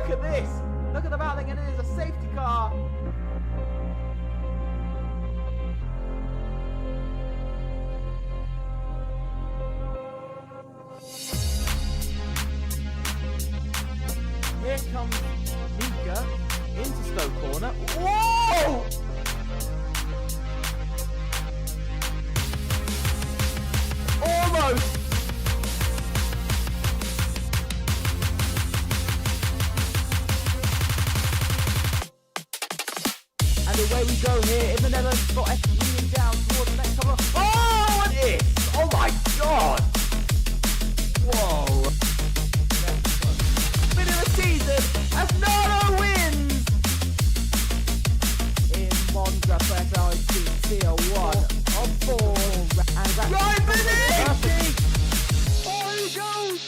look at this. Look at the battling, and it is a safety car. Here comes Mika into slow corner. Whoa! Almost! And away we go here in the Netherlands. Got F1 down towards the next couple. Oh, it is! Oh my god! Whoa! Bit of the season as Nano wins in Monza for FRLT Tier 1 of 4. And that's right, oh, he goes!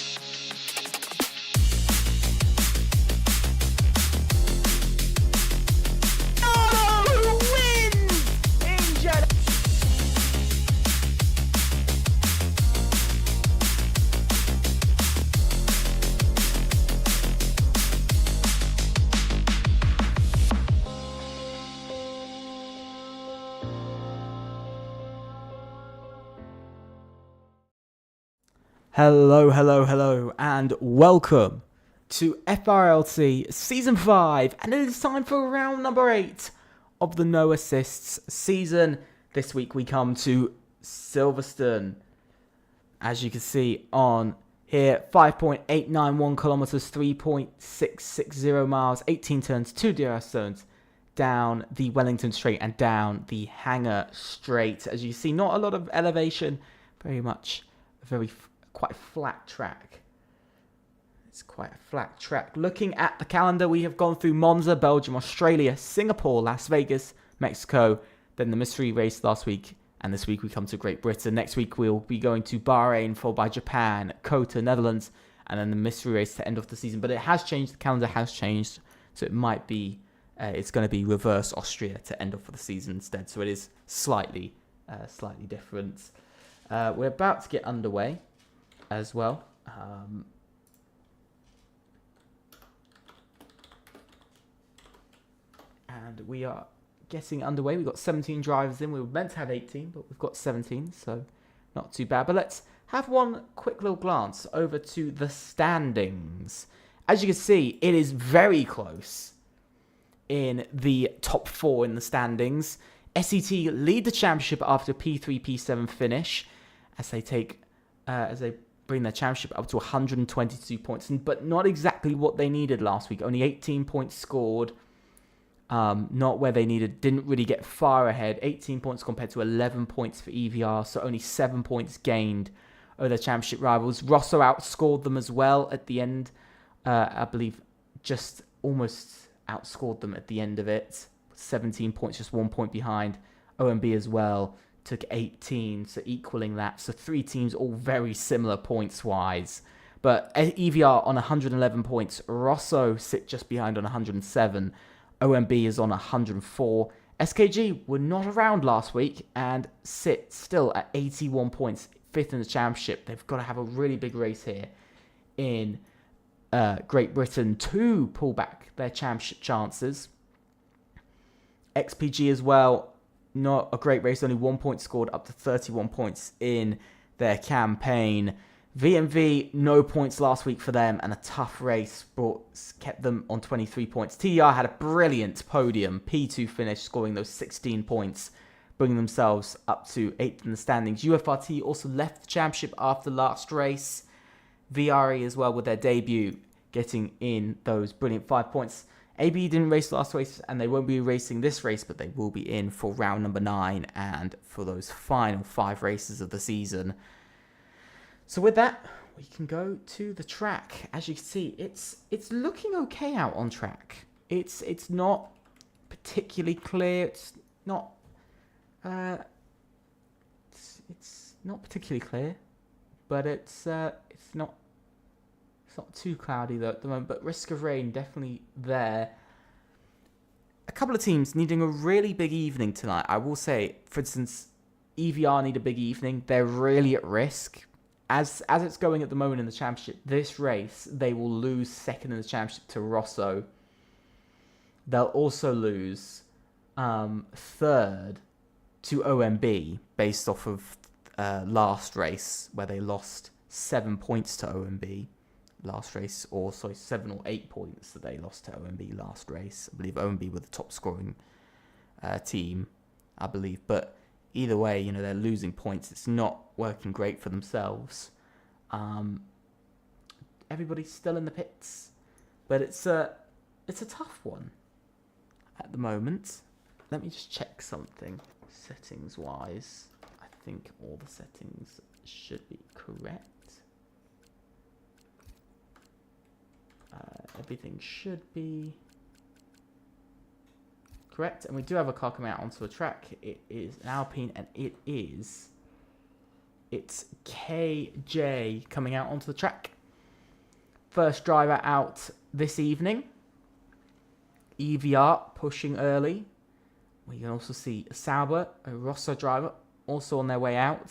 Hello, and welcome to FRLT Season 5, and it is time for round number 8 of the No Assists season. This week we come to Silverstone. As you can see on here, 5.891 kilometers, 3.660 miles, 18 turns, 2 DRS zones, down the Wellington Straight and down the Hangar Straight. As you see, not a lot of elevation, very much quite a flat track. It's quite a flat track. Looking at the calendar, we have gone through Monza, Belgium, Australia, Singapore, Las Vegas, Mexico, then the mystery race last week, and this week we come to Great Britain. Next week we'll be going to Bahrain, followed by Japan, Kota, Netherlands, and then the mystery race to end off the season. But it has changed, the calendar has changed, so it might be, it's going to be reverse Austria to end off for the season instead, so it is slightly different. We're about to get underway as well. And we are getting underway. We've got 17 drivers in. We were meant to have 18, but we've got 17, so not too bad. But let's have one quick little glance over to the standings. As you can see, it is very close in the top 4 in the standings. SET lead the championship after a P3, P7 finish as they bring their championship up to 122 points, but not exactly what they needed last week. Only 18 points scored, not where they needed, didn't really get far ahead. 18 points compared to 11 points for EVR, so only 7 points gained over their championship rivals. Rosso outscored them as well at the end. I believe just almost outscored them at the end of it. 17 points, just 1 point behind. OMB as well took 18, so equaling that. So 3 teams all very similar points-wise. But EVR on 111 points. Rosso sit just behind on 107. OMB is on 104. SKG were not around last week and sit still at 81 points, 5th in the championship. They've got to have a really big race here in Great Britain to pull back their championship chances. XPG as well. Not a great race, only 1 point scored, up to 31 points in their campaign. VMV, no points last week for them, and a tough race kept them on 23 points. TDR had a brilliant podium, P2 finish, scoring those 16 points, bringing themselves up to 8th in the standings. UFRT also left the championship after last race. VRE as well with their debut, getting in those brilliant 5 points. AB didn't race last race, and they won't be racing this race, but they will be in for round number 9 and for those final 5 races of the season. So with that, we can go to the track. As you can see, it's looking okay out on track. It's not particularly clear. It's not particularly clear, but it's not too cloudy though at the moment, but risk of rain definitely there. A couple of teams needing a really big evening tonight. I will say, for instance, EVR need a big evening. They're really at risk. as it's going at the moment in the championship, this race, they will lose second in the championship to Rosso. They'll also lose third to OMB based off of last race, where they lost 7 points to OMB last race, or sorry, 7 or 8 points that they lost to OMB last race. I believe OMB were the top scoring team, I believe. But either way, you know, they're losing points. It's not working great for themselves. Everybody's still in the pits, but it's a tough one at the moment. Let me just check something settings wise. I think all the settings should be correct. Everything should be correct, and we do have a car coming out onto a track. It is an Alpine, and it's KJ coming out onto the track. First driver out this evening. EVR pushing early. We can also see Sauber, a Rosso driver, also on their way out.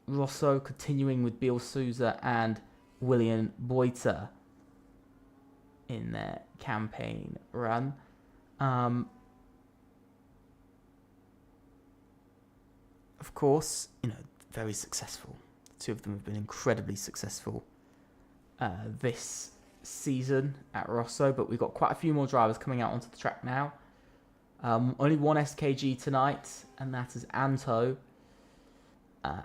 Rosso continuing with Biel Souza and William Boiter in their campaign run. Of course, you know, very successful. The two of them have been incredibly successful this season at Rosso, but we've got quite a few more drivers coming out onto the track now. Only one SKG tonight, and that is Anto.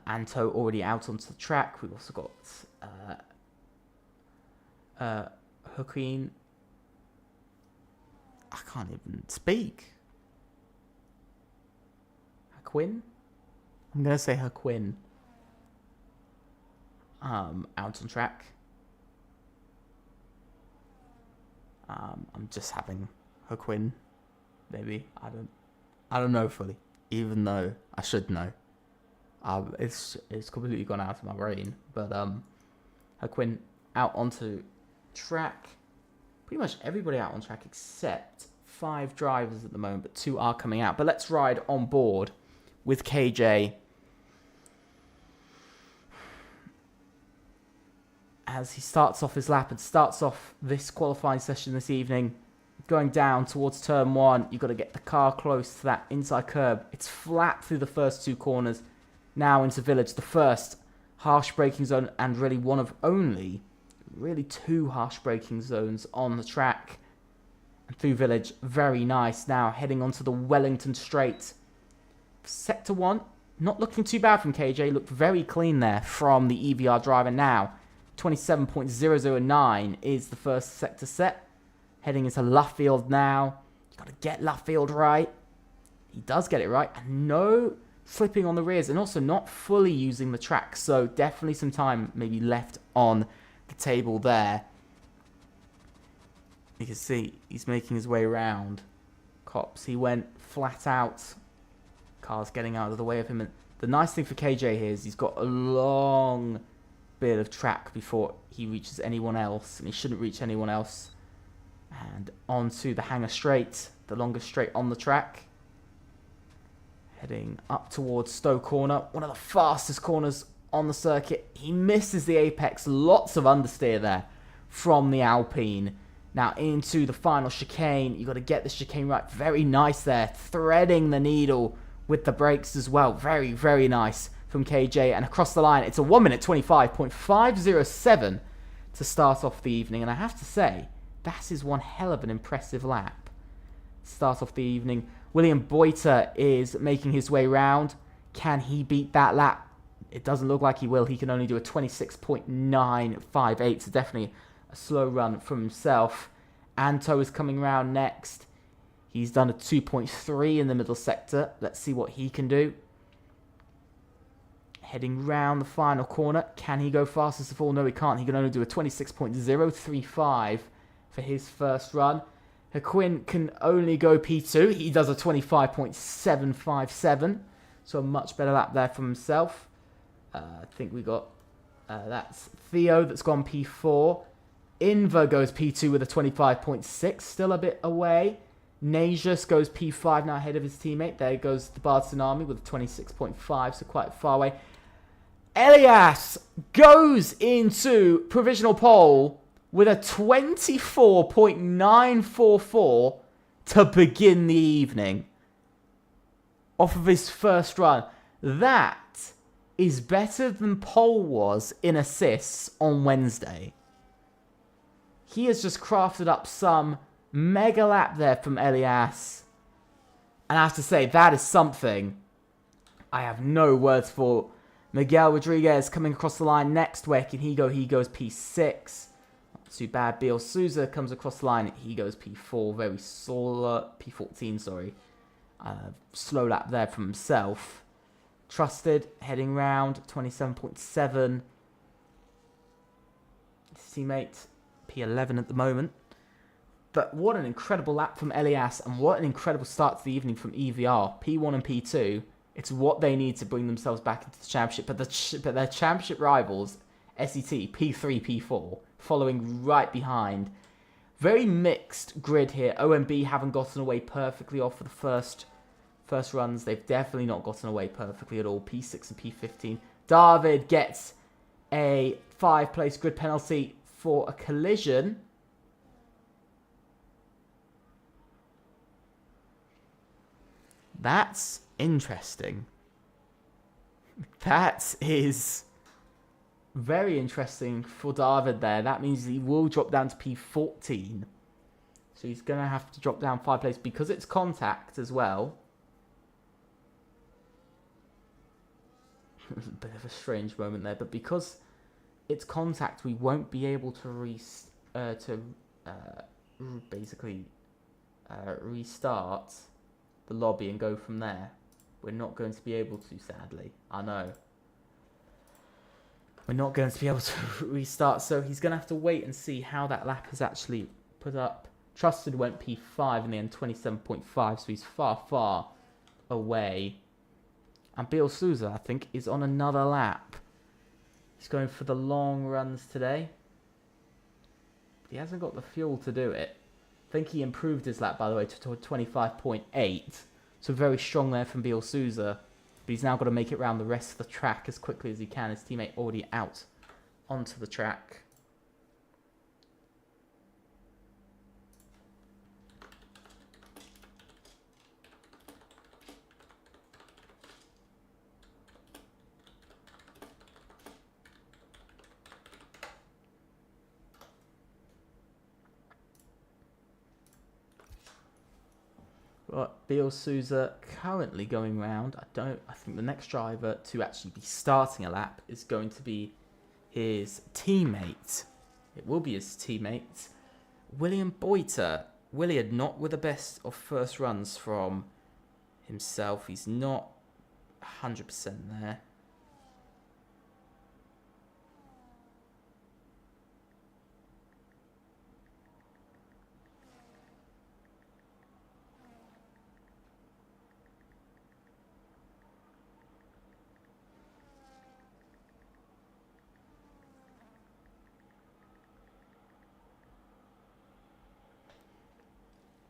Anto already out onto the track. We've also got Joaquin. I can't even speak. Joaquin? I'm going to say Joaquin. Out on track. I'm just having Joaquin. Maybe. I don't know fully. Even though I should know. It's completely gone out of my brain. But Joaquin out onto track. Pretty much everybody out on track except 5 drivers at the moment, but 2 are coming out. But let's ride on board with KJ as he starts off his lap and starts off this qualifying session this evening. Going down towards turn 1, you've got to get the car close to that inside curb. It's flat through the first 2 corners. Now into Village, the first harsh braking zone, and really one of only really 2 harsh braking zones on the track. And through Village, very nice. Now heading onto the Wellington Straight. Sector 1, not looking too bad from KJ. Looked very clean there from the EVR driver. Now 27.009 is the first sector set. Heading into Luffield now. You've got to get Luffield right. He does get it right. And no slipping on the rears. And also not fully using the track. So definitely some time maybe left on the table there. You can see he's making his way around Cops. He went flat out. Cars getting out of the way of him. And the nice thing for KJ here is he's got a long bit of track before he reaches anyone else. And he shouldn't reach anyone else. And onto the Hangar Straight, the longest straight on the track. Heading up towards Stowe Corner, one of the fastest corners on the circuit. He misses the apex, lots of understeer there from the Alpine. Now into the final chicane, you've got to get the chicane right. Very nice there, threading the needle with the brakes as well. Very, very nice from KJ. And across the line, it's a 1 minute 25.507 to start off the evening. And I have to say, that is one hell of an impressive lap. Start off the evening. William Boiter is making his way round. Can he beat that lap? It doesn't look like he will. He can only do a 26.958. So definitely a slow run from himself. Anto is coming round next. He's done a 2.3 in the middle sector. Let's see what he can do. Heading round the final corner. Can he go fastest of all? No, he can't. He can only do a 26.035 for his first run. Joaquin can only go P2. He does a 25.757. So a much better lap there from himself. I think we got... that's Theo that's gone P4. Inver goes P2 with a 25.6. Still a bit away. Najus goes P5 now ahead of his teammate. There goes the Bard Tsunami with a 26.5. So quite far away. Elias goes into provisional pole with a 24.944 to begin the evening off of his first run. That is better than pole was in assists on Wednesday. He has just crafted up some mega lap there from Elias. And I have to say, that is something I have no words for. Miguel Rodriguez coming across the line next. Where can he go? He goes P6. Not too bad. Biel Souza comes across the line. He goes P4. Very slow. P14, sorry. Slow lap there from himself. Trusted, heading round. 27.7. His teammate, P11 at the moment. But what an incredible lap from Elias. And what an incredible start to the evening from EVR. P1 and P2. It's what they need to bring themselves back into the championship. But their championship rivals, SET, P3, P4, following right behind. Very mixed grid here. OMB haven't gotten away perfectly off for the first runs. They've definitely not gotten away perfectly at all. P6 and P15. David gets a 5-place grid penalty for a collision. That's interesting. That is very interesting for David there. That means he will drop down to P14. So he's going to have to drop down 5 places because it's contact as well. It was a bit of a strange moment there. But because it's contact, we won't be able to basically restart the lobby and go from there. We're not going to be able to, sadly. I know. We're not going to be able to restart, so he's going to have to wait and see how that lap is actually put up. Trusted went P5 in the end, 27.5, so he's far away. And Biel Souza, I think, is on another lap. He's going for the long runs today. He hasn't got the fuel to do it. I think he improved his lap, by the way, to 25.8. So very strong there from Biel Souza. But he's now got to make it around the rest of the track as quickly as he can. His teammate already out onto the track. But Biel Souza currently going round. I think the next driver to actually be starting a lap is going to be his teammate. It will be his teammate, William Boiter. William not with the best of first runs from himself. He's not 100% there.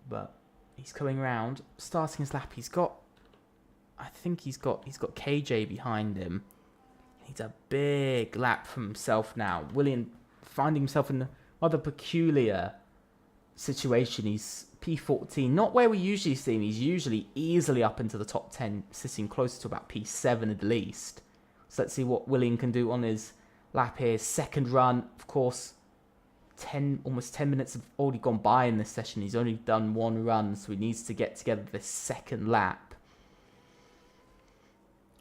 But he's coming round, starting his lap. I think he's got KJ behind him. He needs a big lap from himself now. William finding himself in a rather peculiar situation. He's P14, not where we usually see him. He's usually easily up into the top 10, sitting closer to about P7 at least. So let's see what William can do on his lap here. Second run, of course. Almost 10 minutes have already gone by in this session. He's only done one run, so he needs to get together this second lap.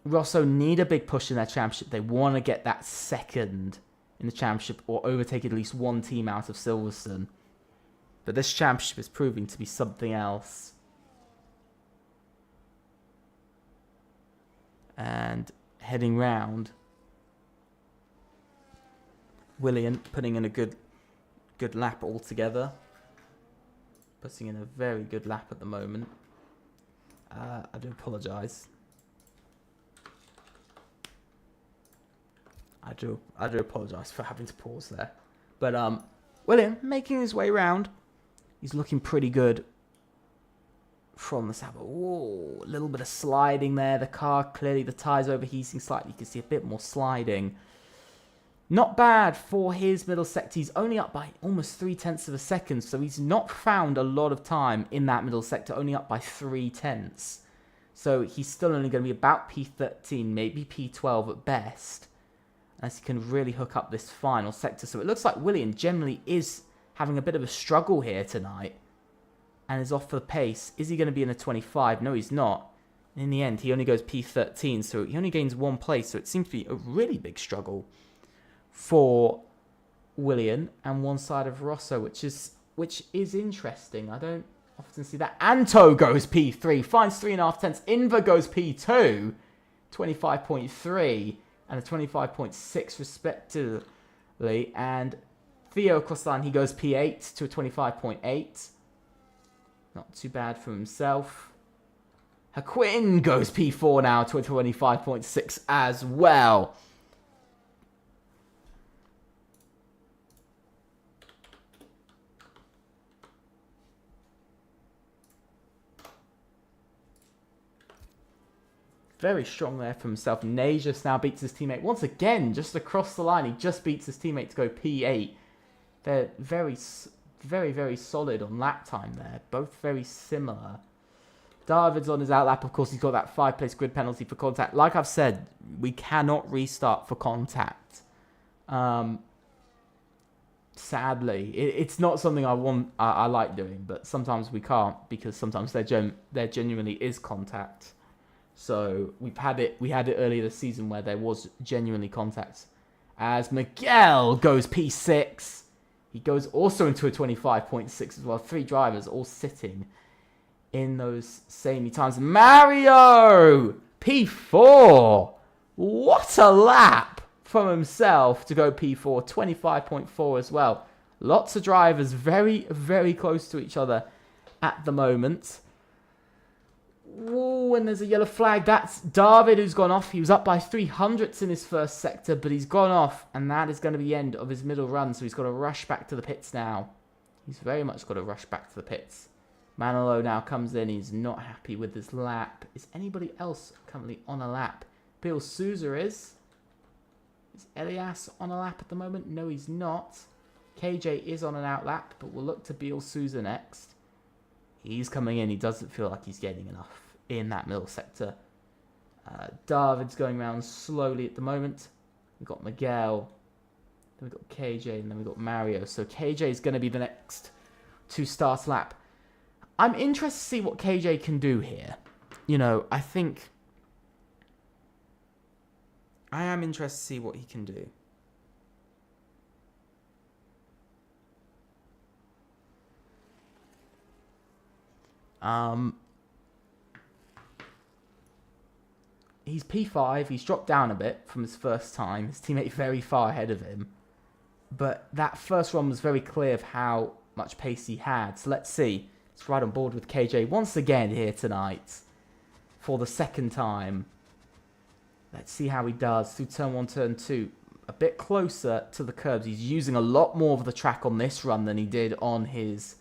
Rosso need a big push in their championship. They want to get that second in the championship or overtake at least one team out of Silverstone. But this championship is proving to be something else. And heading round, William putting in a good lap altogether. Putting in a very good lap at the moment. I do apologise. I do apologise for having to pause there. But William making his way round. He's looking pretty good from the Sauber. Whoa, a little bit of sliding there. The car, clearly the tyres overheating slightly. You can see a bit more sliding. Not bad for his middle sector. He's only up by almost 0.3 of a second, so he's not found a lot of time in that middle sector, only up by 0.3. So he's still only going to be about P13, maybe P12 at best, as he can really hook up this final sector. So it looks like Willian generally is having a bit of a struggle here tonight and is off for the pace. Is he going to be in a 25? No, he's not. In the end, he only goes P13, so he only gains 1 place, so it seems to be a really big struggle for Willian and one side of Rosso, which is interesting. I don't often see that. Anto goes P3, finds 3.5 tenths. Inver goes P2, 25.3 and a 25.6 respectively. And Theo across the line, he goes P8 to a 25.8. Not too bad for himself. Haquin goes P4 now to a 25.6 as well. Very strong there for himself. Najas now beats his teammate. Once again, just across the line, he just beats his teammate to go P8. They're very, very solid on lap time there. Both very similar. David's on his outlap. Of course, he's got that 5-place grid penalty for contact. Like I've said, we cannot restart for contact. Sadly, it's not something I like doing, but sometimes we can't because sometimes there genuinely is contact. So we had it earlier this season where there was genuinely contact. As Miguel goes P6, he goes also into a 25.6 as well. 3 drivers all sitting in those samey times. Mario P4. What a lap from himself to go P4. 25.4 as well. Lots of drivers very, very close to each other at the moment. Ooh, and there's a yellow flag. That's David who's gone off. He was up by 0.03 in his first sector, but he's gone off, and that is going to be the end of his middle run, so he's got to rush back to the pits now. He's very much got to rush back to the pits. Manolo now comes in. He's not happy with his lap. Is anybody else currently on a lap? Bill Souza is. Is Elias on a lap at the moment? No, he's not. KJ is on an out lap, but we'll look to Bill Souza next. He's coming in. He doesn't feel like he's getting enough in that middle sector. David's going around slowly at the moment. We've got Miguel. Then we've got KJ. And then we've got Mario. So KJ is going to be the next to start lap. I'm interested to see what KJ can do here. You know, I am interested to see what he can do. He's P5. He's dropped down a bit from his first time. His teammate very far ahead of him. But that first run was very clear of how much pace he had. So let's see. Let's ride on board with KJ once again here tonight. For the second time. Let's see how he does through turn 1, turn 2. A bit closer to the curbs. He's using a lot more of the track on this run than he did on his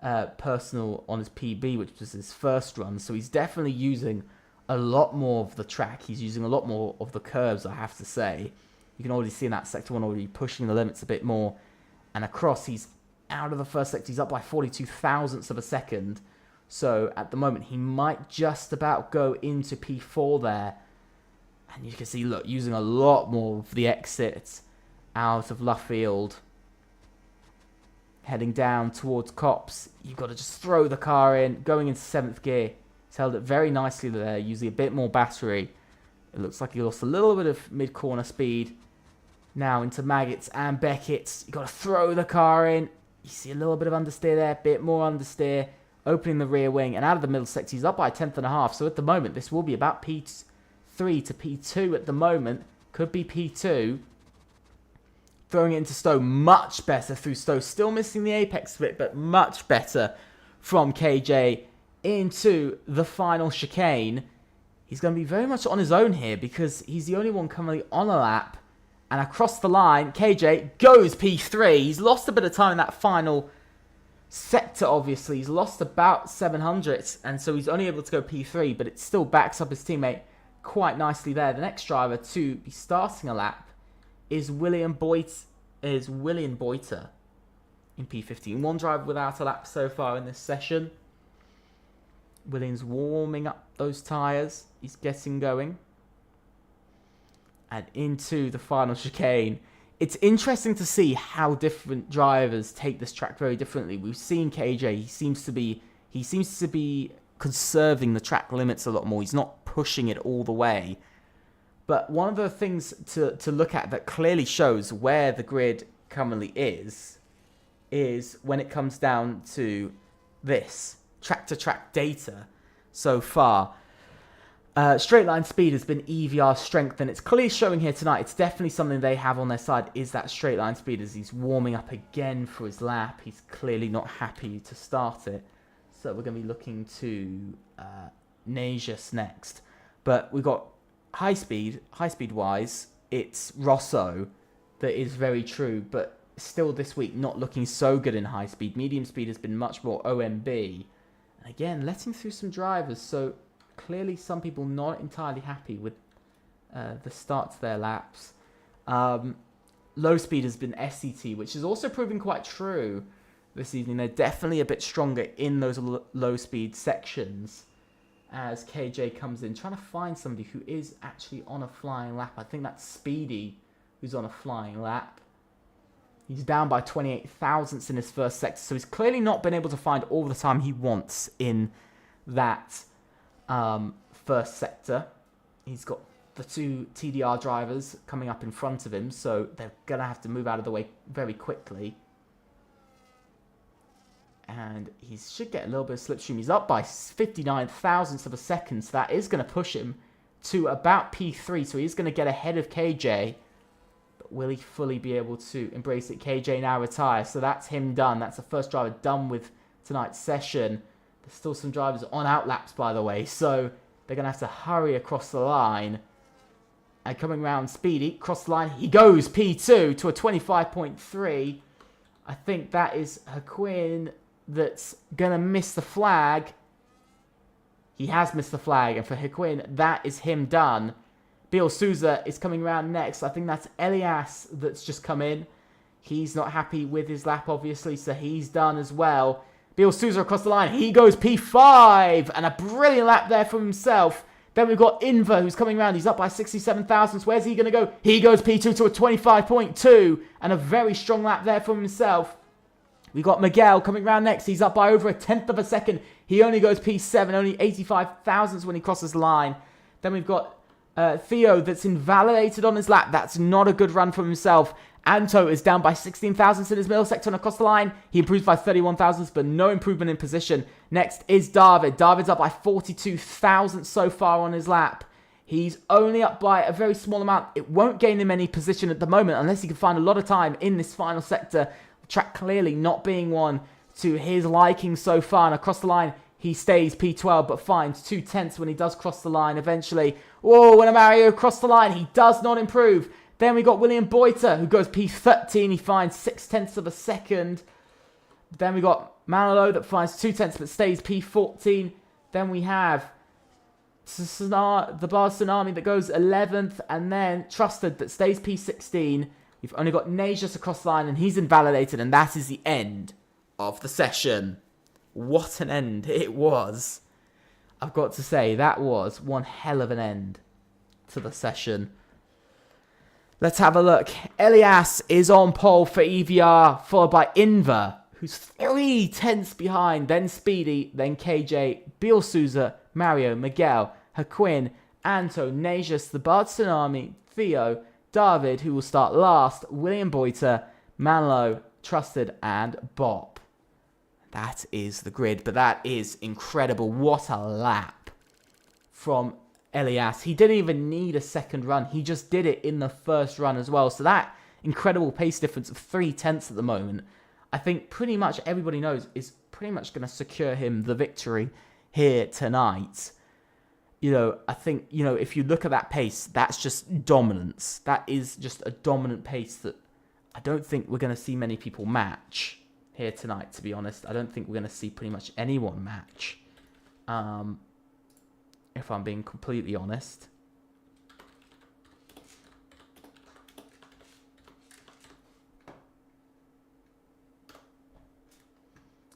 on his PB, which was his first run. So he's definitely using a lot more of the track. He's using a lot more of the curves, I have to say. You can already see in that sector 1 already pushing the limits a bit more. And across, he's out of the first sector. He's up by 42 thousandths of a second. So at the moment, he might just about go into P4 there. And you can see, look, using a lot more of the exits out of Luffield. Heading down towards Cops. You've got to just throw the car in. Going into 7th gear. He's held it very nicely there, using a bit more battery. It looks like he lost a little bit of mid-corner speed. Now into Maggots and Beckett's. You've got to throw the car in. You see a little bit of understeer there. Bit more understeer. Opening the rear wing. And out of the middle sector, he's up by 1.5. So at the moment, this will be about P3 to P2 at the moment. Could be P2. Throwing it into Stowe. Much better through Stowe. Still missing the apex bit, but much better from KJ into the final chicane. He's going to be very much on his own here because he's the only one currently on a lap. And across the line, KJ goes P3. He's lost a bit of time in that final sector, obviously. He's lost about 700, and so he's only able to go P3, but it still backs up his teammate quite nicely there. The next driver to be starting a lap is William Boyter in P15. One driver without a lap so far in this session. Williams warming up those tyres. He's getting going. And into the final chicane. It's interesting to see how different drivers take this track very differently. We've seen KJ. He seems to be conserving the track limits a lot more. He's not pushing it all the way. But one of the things to look at that clearly shows where the grid currently is when it comes down to this track-to-track data so far. Straight line speed has been EVR's strength, and it's clearly showing here tonight. It's definitely something they have on their side, is that straight line speed as he's warming up again for his lap. He's clearly not happy to start it. So we're going to be looking to Nagius next. But we've got high speed wise, it's Rosso that is very true, but still this week not looking so good in high speed. Medium speed has been much more OMB. And again, letting through some drivers, so clearly some people not entirely happy with the start to their laps. Low speed has been SCT, which is also proving quite true this evening. They're definitely a bit stronger in those low speed sections as KJ comes in, trying to find somebody who is actually on a flying lap. I think that's Speedy who's on a flying lap. He's down by 28 thousandths in his first sector, so he's clearly not been able to find all the time he wants in that first sector. He's got the two TDR drivers coming up in front of him, so they're going to have to move out of the way very quickly. And he should get a little bit of slipstream. He's up by 59 thousandths of a second, so that is going to push him to about P3, so he's going to get ahead of KJ. But will he fully be able to embrace it? KJ now retires, so that's him done. That's the first driver done with tonight's session. There's still some drivers on out laps, by the way, so they're going to have to hurry across the line. And coming around Speedy, across the line, he goes P2 to a 25.3. I think that is Haquin that's going to miss the flag. He has missed the flag, and for Haquin, that is him done. Bill Souza is coming around next. I think that's Elias that's just come in. He's not happy with his lap, obviously, so he's done as well. Bill Souza across the line. He goes P5, and a brilliant lap there for himself. Then we've got Inver, who's coming around. He's up by 67 thousandths. Where's he going to go? He goes P2 to a 25.2, and a very strong lap there for himself. We've got Miguel coming around next. He's up by over a tenth of a second. He only goes P7, only 85 thousandths when he crosses the line. Then we've got Theo that's invalidated on his lap. That's not a good run from himself. Anto is down by 16 thousandths in his middle sector and across the line. He improves by 31 thousandths, but no improvement in position. Next is David. David's up by 42 thousandths so far on his lap. He's only up by a very small amount. It won't gain him any position at the moment unless he can find a lot of time in this final sector. The track clearly not being one to his liking so far. And across the line, he stays P12, but finds 2/10 when he does cross the line eventually. Whoa, when Mario across the line, he does not improve. Then we got William Boyter, who goes P13. He finds 0.6 of a second. Then we got Manolo that finds 2/10 but stays P14. Then we have the Bard Tsunami that goes 11th. And then Trusted that stays P16. We've only got Nagius across the line, and he's invalidated. And that is the end of the session. What an end it was. I've got to say, that was one hell of an end to the session. Let's have a look. Elias is on pole for EVR, followed by Inver, who's 3/10 behind. Then Speedy, then KJ, Bill Souza, Mario, Miguel, Haquin, Anto, Nagius, the Bard Tsunami, Theo, David, who will start last, William Boyter, Manlo, Trusted, and Bob. That is the grid, but that is incredible. What a lap from Elias. He didn't even need a second run. He just did it in the first run as well. So that incredible pace difference of 3/10 at the moment, I think pretty much everybody knows is pretty much going to secure him the victory here tonight. You know, I think, you know, if you look at that pace, that's just dominance. That is just a dominant pace that I don't think we're going to see many people match here tonight, to be honest. I don't think we're going to see pretty much anyone match. If I'm being completely honest.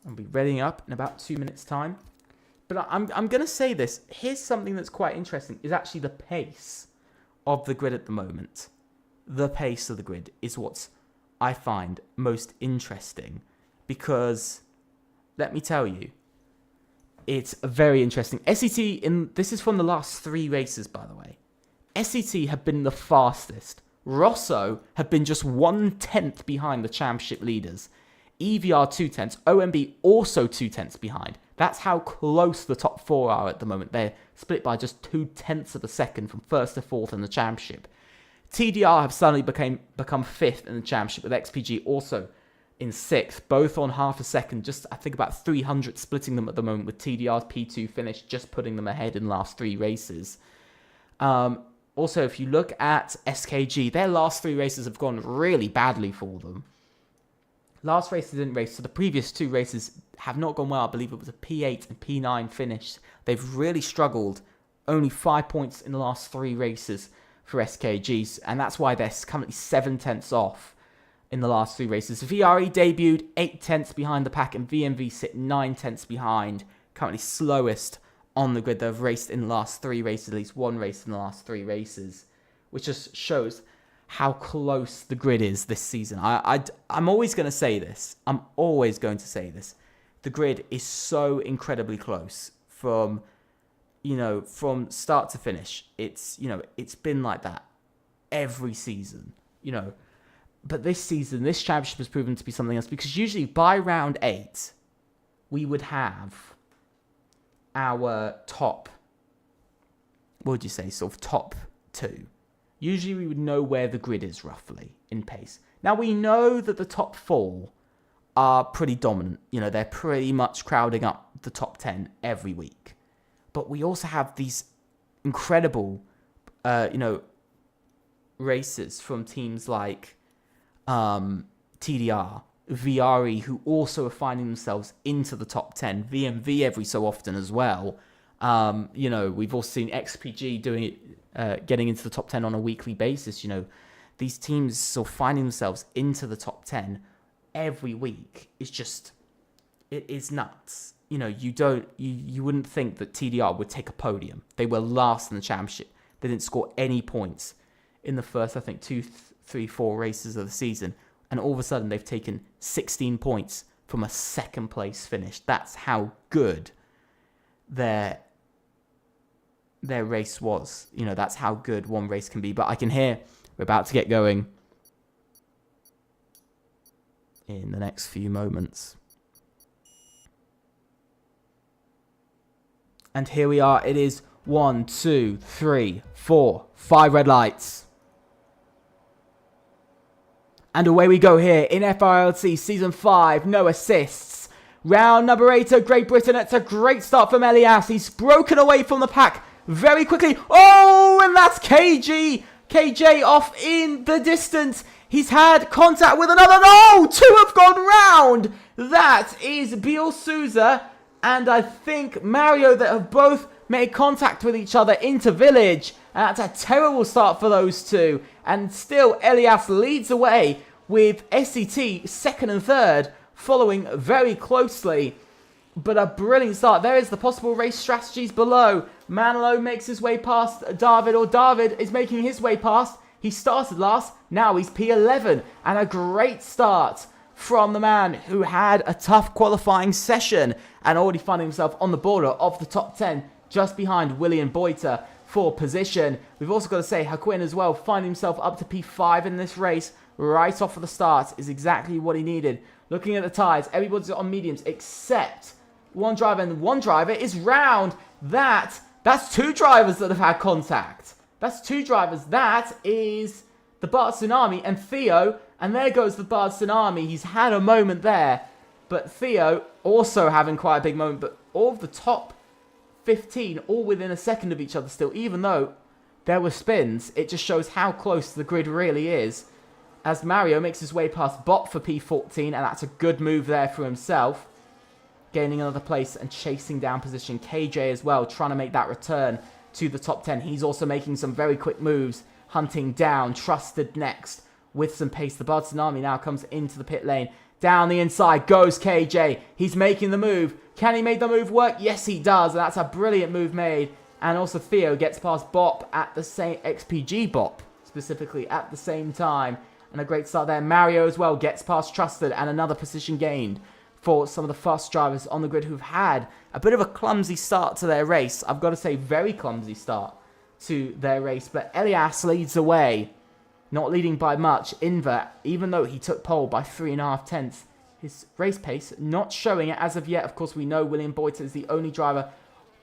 I'll be readying up in about 2 minutes' time. But I'm going to say this. Here's something that's quite interesting, is actually the pace of the grid at the moment. The pace of the grid is what I find most interesting. Because, let me tell you, it's very interesting. SET, this is from the last 3 races, by the way. SET have been the fastest. Rosso have been just 1/10 behind the championship leaders. EVR 2/10, OMB also 2/10 behind. That's how close the top 4 are at the moment. They're split by just 0.2 of a second from 1st to 4th in the championship. TDR have suddenly become 5th in the championship, with XPG also in 6th, both on half a second, just I think about 300 splitting them at the moment, with TDR's P2 finish just putting them ahead in the last 3 races. Also, if you look at SKG, their last 3 races have gone really badly for them. Last race they didn't race, so the previous 2 races have not gone well. I believe it was a P8 and P9 finish. They've really struggled. Only 5 points in the last 3 races for SKGs, and that's why they're currently 7/10 off in the last 3 races. VRE debuted 8/10 behind the pack, and VMV sit 9/10 behind. Currently slowest on the grid. They've raced in the last 3 races, at least 1 race in the last 3 races, which just shows how close the grid is this season. I'm always going to say this. I'm always going to say this. The grid is so incredibly close from start to finish. It's been like that every season, But this season, this championship has proven to be something else, because usually by round 8, we would have our top, what would you say, sort of top 2. Usually we would know where the grid is roughly in pace. Now we know that the top 4 are pretty dominant. They're pretty much crowding up the top 10 every week. But we also have these incredible, races from teams like TDR, VRE, who also are finding themselves into the top 10. VMV every so often as well. We've also seen XPG doing it, getting into the top 10 on a weekly basis. These teams sort of finding themselves into the top 10 every week. It is nuts. You wouldn't think that TDR would take a podium. They were last in the championship. They didn't score any points in the first, I think, 2, 3, 4 races of the season. And all of a sudden, they've taken 16 points from a 2nd place finish. That's how good their race was. That's how good one race can be. But I can hear we're about to get going in the next few moments. And here we are. It is 1, 2, 3, 4, 5 red lights. And away we go here in FRLT Season 5. No assists. Round number 8 of Great Britain. It's a great start from Elias. He's broken away from the pack very quickly. Oh, and that's KG. KJ off in the distance. He's had contact with another. No, 2 have gone round. That is Biel Souza and I think Mario that have both made contact with each other into Village. And that's a terrible start for those 2. And still, Elias leads away with SET 2nd and 3rd, following very closely. But a brilliant start. There is the possible race strategies below. Manolo makes his way past David, or David is making his way past. He started last, now he's P11. And a great start from the man who had a tough qualifying session and already finding himself on the border of the top 10, just behind William Boiter for position. We've also got to say Hakuin as well, finding himself up to P5 in this race right off of the start is exactly what he needed. Looking at the tyres, everybody's on mediums except one driver, and one driver is round. That's 2 drivers that have had contact. That's 2 drivers. That is the Bart Tsunami and Theo, and there goes the Bart Tsunami. He's had a moment there, but Theo also having quite a big moment, but all of the top 15 all within a second of each other still, even though there were spins. It just shows how close the grid really is. as Mario makes his way past Bop for P14, and that's a good move there for himself. Gaining another place and chasing down position. KJ as well, trying to make that return to the top 10. He's also making some very quick moves, hunting down Trusted next with some pace. The Tsunami now comes into the pit lane. Down the inside goes KJ. He's making the move. Can he make the move work? Yes, he does. And that's a brilliant move made. And also Theo gets past Bop at the same... XPG Bop, specifically, at the same time. And a great start there. Mario as well gets past Trusted and another position gained for some of the fast drivers on the grid who've had a bit of a clumsy start to their race. I've got to say, very clumsy start to their race. But Elias leads the way, not leading by much. Inver, even though he took pole by 3.5 tenths, his race pace not showing it as of yet. Of course, we know William Boyter is the only driver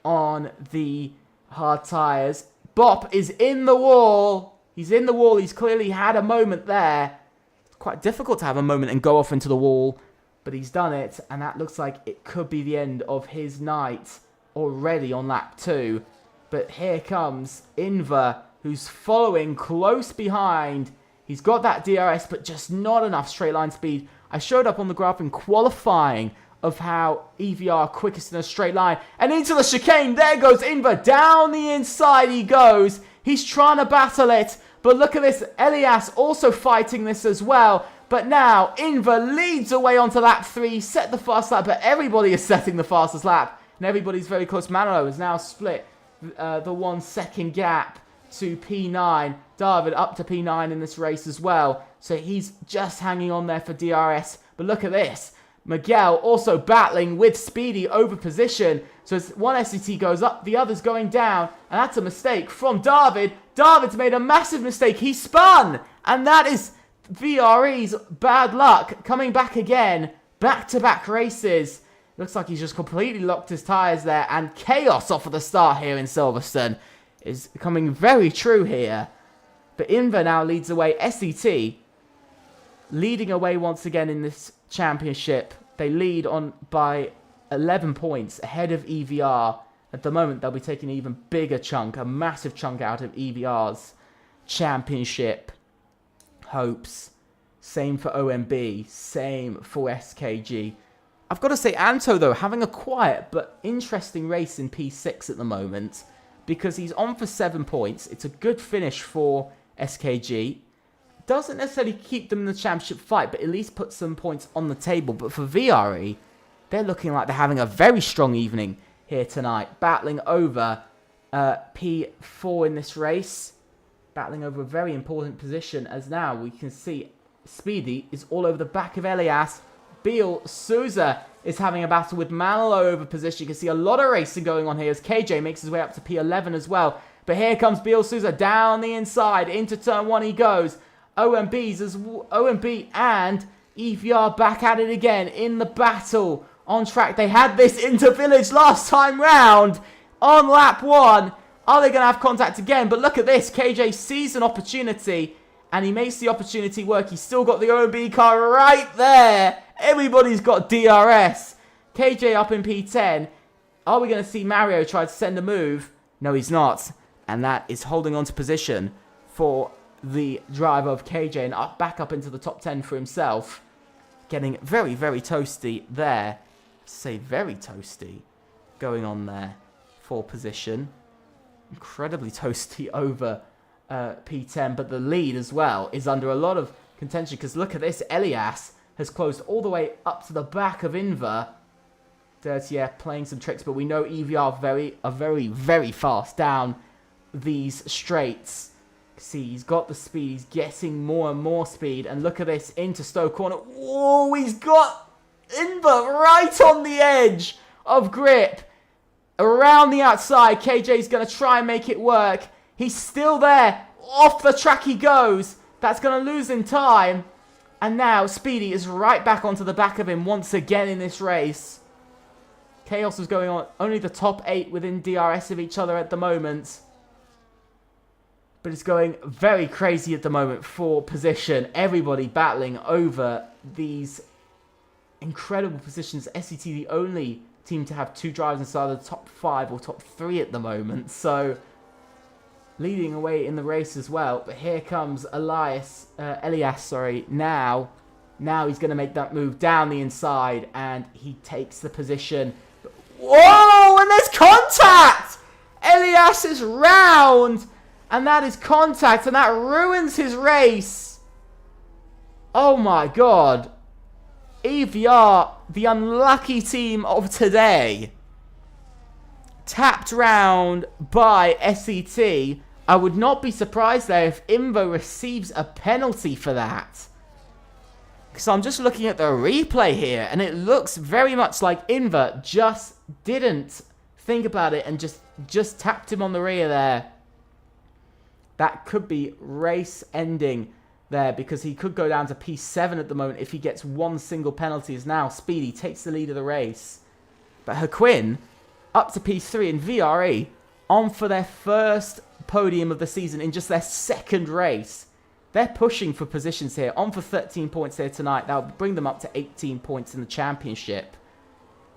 on the hard tyres. Bop is in the wall. He's in the wall. He's clearly had a moment there. It's quite difficult to have a moment and go off into the wall. But he's done it, and that looks like it could be the end of his night already on lap 2. But here comes Inver, who's following close behind. He's got that DRS, but just not enough straight line speed. I showed up on the graph in qualifying of how EVR are quickest in a straight line. And into the chicane, there goes Inver. Down the inside he goes. He's trying to battle it. But look at this, Elias also fighting this as well. But now, Inver leads away onto lap 3, set the fast lap, but everybody is setting the fastest lap. And everybody's very close. Manolo has now split the 1 second gap to P9. David up to P9 in this race as well. So he's just hanging on there for DRS. But look at this. Miguel also battling with Speedy over position. So as one SCT goes up, the other's going down. And that's a mistake from David. David's made a massive mistake. He spun. And that is VRE's bad luck coming back again. Back-to-back races. Looks like he's just completely locked his tyres there. And chaos off of the start here in Silverstone is becoming very true here. But Inver now leads away. SCT leading away once again in this championship. They lead on by 11 points ahead of EVR. At the moment, they'll be taking an even bigger chunk, a massive chunk out of EVR's championship hopes. Same for OMB, same for SKG. I've got to say, Anto, though, having a quiet but interesting race in P6 at the moment, because he's on for 7 points. It's a good finish for SKG. Doesn't necessarily keep them in the championship fight, but at least put some points on the table. But for VRE, they're looking like they're having a very strong evening here tonight, battling over P4 in this race, battling over a very important position, as now we can see Speedy is all over the back of Elias. Beal Souza is having a battle with Manolo over position. You can see a lot of racing going on here as KJ makes his way up to P11 as well. But here comes Beal Souza down the inside. Into turn 1 he goes. OMB and EVR back at it again in the battle on track. They had this into Village last time round on lap 1. Are they going to have contact again? But look at this. KJ sees an opportunity and he makes the opportunity work. He's still got the OMB car right there. Everybody's got DRS. KJ up in P10. Are we going to see Mario try to send a move? No, he's not. And that is holding on to position for the driver of KJ and back up into the top 10 for himself. Getting very, very toasty there. Say very toasty going on there for position. Incredibly toasty over P10, but the lead as well is under a lot of contention because look at this. Elias has closed all the way up to the back of Inver. Dirty F playing some tricks, but we know EVR are very, very fast down these straights. See, he's got the speed. He's getting more and more speed. And look at this into Stowe corner. Whoa, he's got Inver right on the edge of grip. Around the outside, KJ's going to try and make it work. He's still there. Off the track he goes. That's going to lose him time. And now Speedy is right back onto the back of him once again in this race. Chaos is going on. Only the top 8 within DRS of each other at the moment. But it's going very crazy at the moment for position. Everybody battling over these incredible positions. SCT the only team to have 2 drivers inside the top 5 or top 3 at the moment. So leading away in the race as well. But here comes Elias. Now he's going to make that move down the inside, and he takes the position. Whoa! And there's contact! Elias is round, and that is contact, and that ruins his race. Oh my god. EVR, the unlucky team of today, tapped round by SET. I would not be surprised there if Invo receives a penalty for that. Because I'm just looking at the replay here, and it looks very much like Invo just didn't think about it and just tapped him on the rear there. That could be race ending there, because he could go down to P7 at the moment if he gets one single penalty. As now Speedy takes the lead of the race. But Haquin up to P3, and VRE on for their first podium of the season in just their second race. They're pushing for positions here, on for 13 points here tonight. That'll bring them up to 18 points in the championship.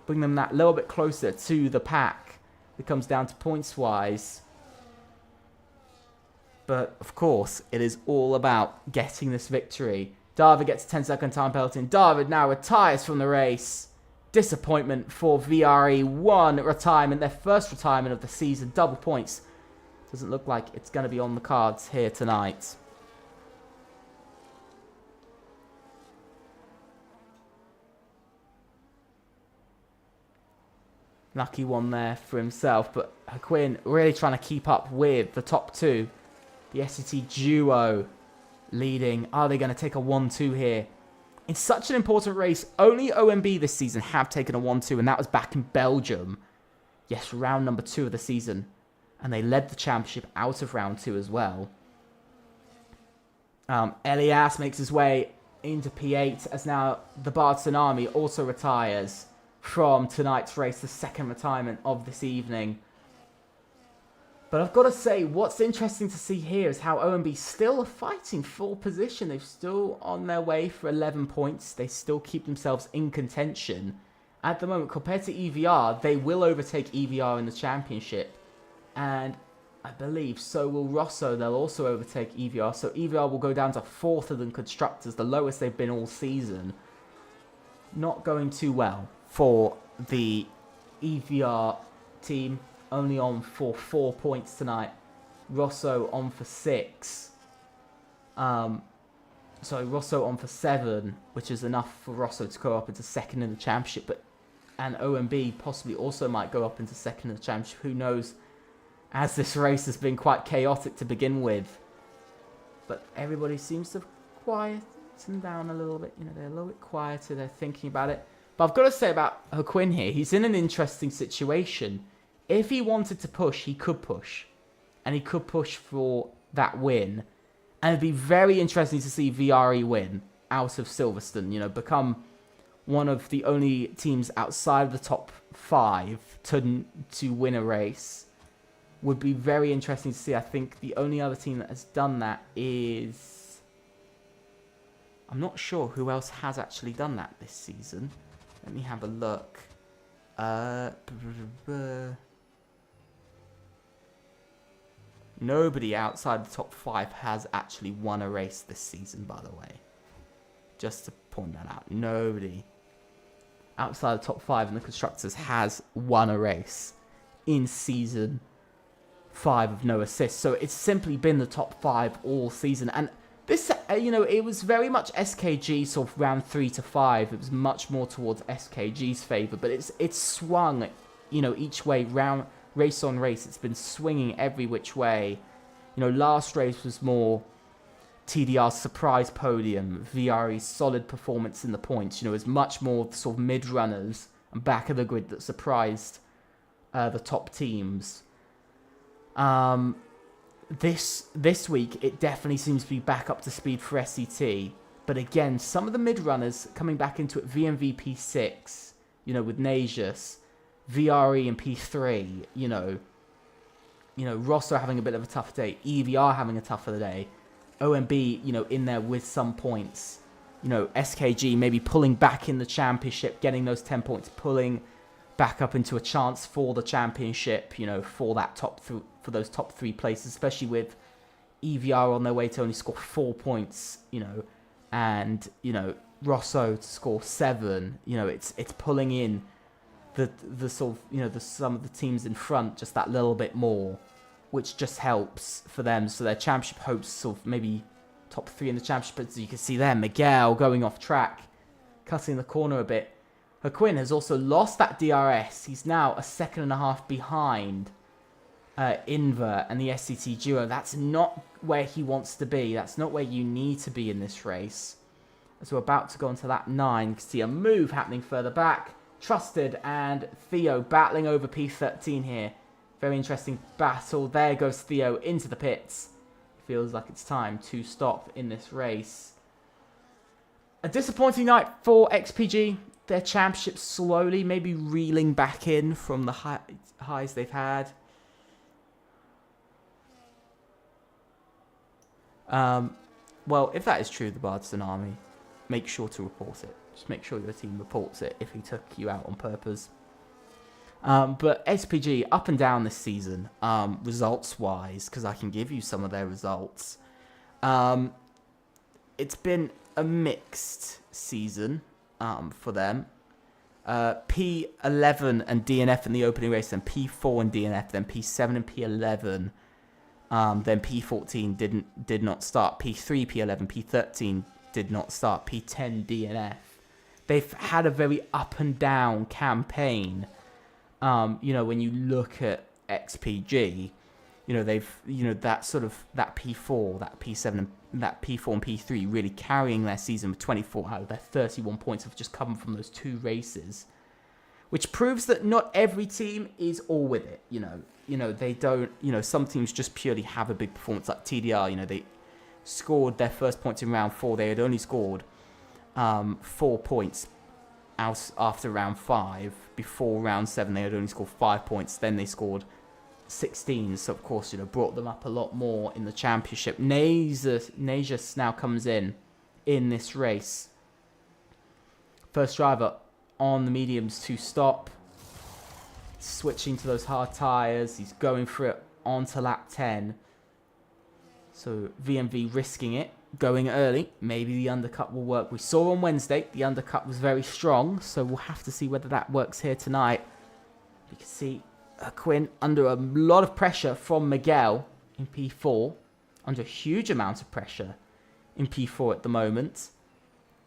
Bring them that little bit closer to the pack. It comes down to points-wise. But, of course, it is all about getting this victory. David gets a 10-second time penalty, and David now retires from the race. Disappointment for VRE. One retirement, their first retirement of the season. Double points. Doesn't look like it's going to be on the cards here tonight. Lucky one there for himself, but Haquin really trying to keep up with the top two. The SET duo leading. Are they going to take a 1-2 here? In such an important race, only OMB this season have taken a 1-2, and that was back in Belgium. Yes, round number 2 of the season. And they led the championship out of round 2 as well. Elias makes his way into P8 as now the Bard Tsunami also retires from tonight's race, the second retirement of this evening. But I've got to say, what's interesting to see here is how OMB still are fighting for position. They're still on their way for 11 points. They still keep themselves in contention. At the moment, compared to EVR, they will overtake EVR in the championship. And I believe so will Rosso. They'll also overtake EVR. So EVR will go down to 4th than Constructors, the lowest they've been all season. Not going too well for the EVR team. Only on for 4 points tonight. Rosso on for 6. Rosso on for 7, which is enough for Rosso to go up into 2nd in the championship. And OMB possibly also might go up into 2nd in the championship. Who knows? As this race has been quite chaotic to begin with. But everybody seems to have quietened down a little bit. You know, they're a little bit quieter. They're thinking about it. But I've got to say about Haquin here, he's in an interesting situation. If he wanted to push, he could push. And he could push for that win. And it'd be very interesting to see VRE win out of Silverstone. You know, become one of the only teams outside of the top 5 to win a race. Would be very interesting to see. I think the only other team that has done that is... I'm not sure who else has actually done that this season. Let me have a look. Nobody outside the top 5 has actually won a race this season, by the way. Just to point that out. Nobody outside the top 5 in the Constructors has won a race in season 5 of no assists. So it's simply been the top 5 all season. And this, you know, it was very much SKG sort of round 3 to 5. It was much more towards SKG's favour. But it's swung, you know, each way round. Race on race, it's been swinging every which way. You know, last race was more TDR's surprise podium, VRE's solid performance in the points. You know, it's much more sort of mid-runners and back of the grid that surprised the top teams. This week, it definitely seems to be back up to speed for SET. But again, some of the mid-runners coming back into it, VMV P6, you know, with Najus. VRE and P3, you know, Rosso having a bit of a tough day, EVR having a tougher day, OMB, you know, in there with some points, you know, SKG maybe pulling back in the championship, getting those 10 points, pulling back up into a chance for the championship, you know, for that for those top 3 places, especially with EVR on their way to only score 4 points, you know, and, you know, Rosso to score 7. You know, it's pulling in the sort of, you know, some of the teams in front just that little bit more, which just helps for them. So their championship hopes sort of maybe top 3 in the championship. As you can see there, Miguel going off track, cutting the corner a bit. Quinn has also lost that DRS. He's now a 1.5 seconds behind Inver and the SCT duo. That's not where he wants to be. That's not where you need to be in this race. As we're about to go into lap 9, you can see a move happening further back. Trusted and Theo battling over P13 here. Very interesting battle. There goes Theo into the pits. Feels like it's time to stop in this race. A disappointing night for XPG. Their championship slowly maybe reeling back in from the highs they've had. Well, if that is true, the Bardson Army, make sure to report it. Just make sure your team reports it if he took you out on purpose. But XPG up and down this season, results-wise, because I can give you some of their results. It's been a mixed season for them. P11 and DNF in the opening race, then P4 and DNF, then P7 and P11. Then P14 did not start. P3, P11, P13 did not start. P10 DNF. They've had a very up and down campaign. You know, when you look at XPG, you know, that P4, that P7, and that P4 and P3 really carrying their season with 24 out of their 31 points have just come from those 2 races, which proves that not every team is all with it. You know, they don't, you know, some teams just purely have a big performance, like TDR, you know, they scored their first points in round 4. They had only scored 4 points out after round 5. Before round 7, they had only scored 5 points. Then they scored 16. So, of course, you know, brought them up a lot more in the championship. Najas now comes in this race. First driver on the mediums to stop. Switching to those hard tyres. He's going for it onto lap 10. So, VMV risking it. Going early. Maybe the undercut will work. We saw on Wednesday the undercut was very strong, so we'll have to see whether that works here tonight. You can see Quinn under a lot of pressure from Miguel in P4. Under a huge amount of pressure in P4 at the moment.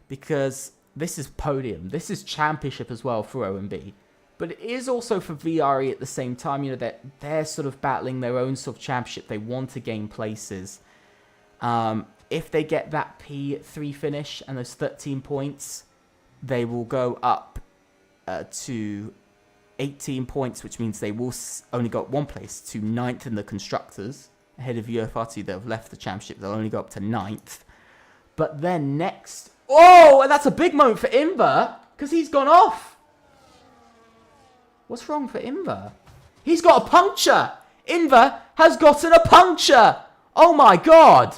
Because this is podium. This is championship as well for OMB. But it is also for VRE at the same time. You know, they're sort of battling their own sort of championship. They want to gain places. If they get that P3 finish and those 13 points, they will go up to 18 points, which means they will only go up 1 place to 9th in the Constructors. Ahead of UFRT, they'll have left the championship. They'll only go up to 9th. But then next... Oh, and that's a big moment for Inver, because he's gone off. What's wrong for Inver? He's got a puncture. Inver has gotten a puncture. Oh, my God.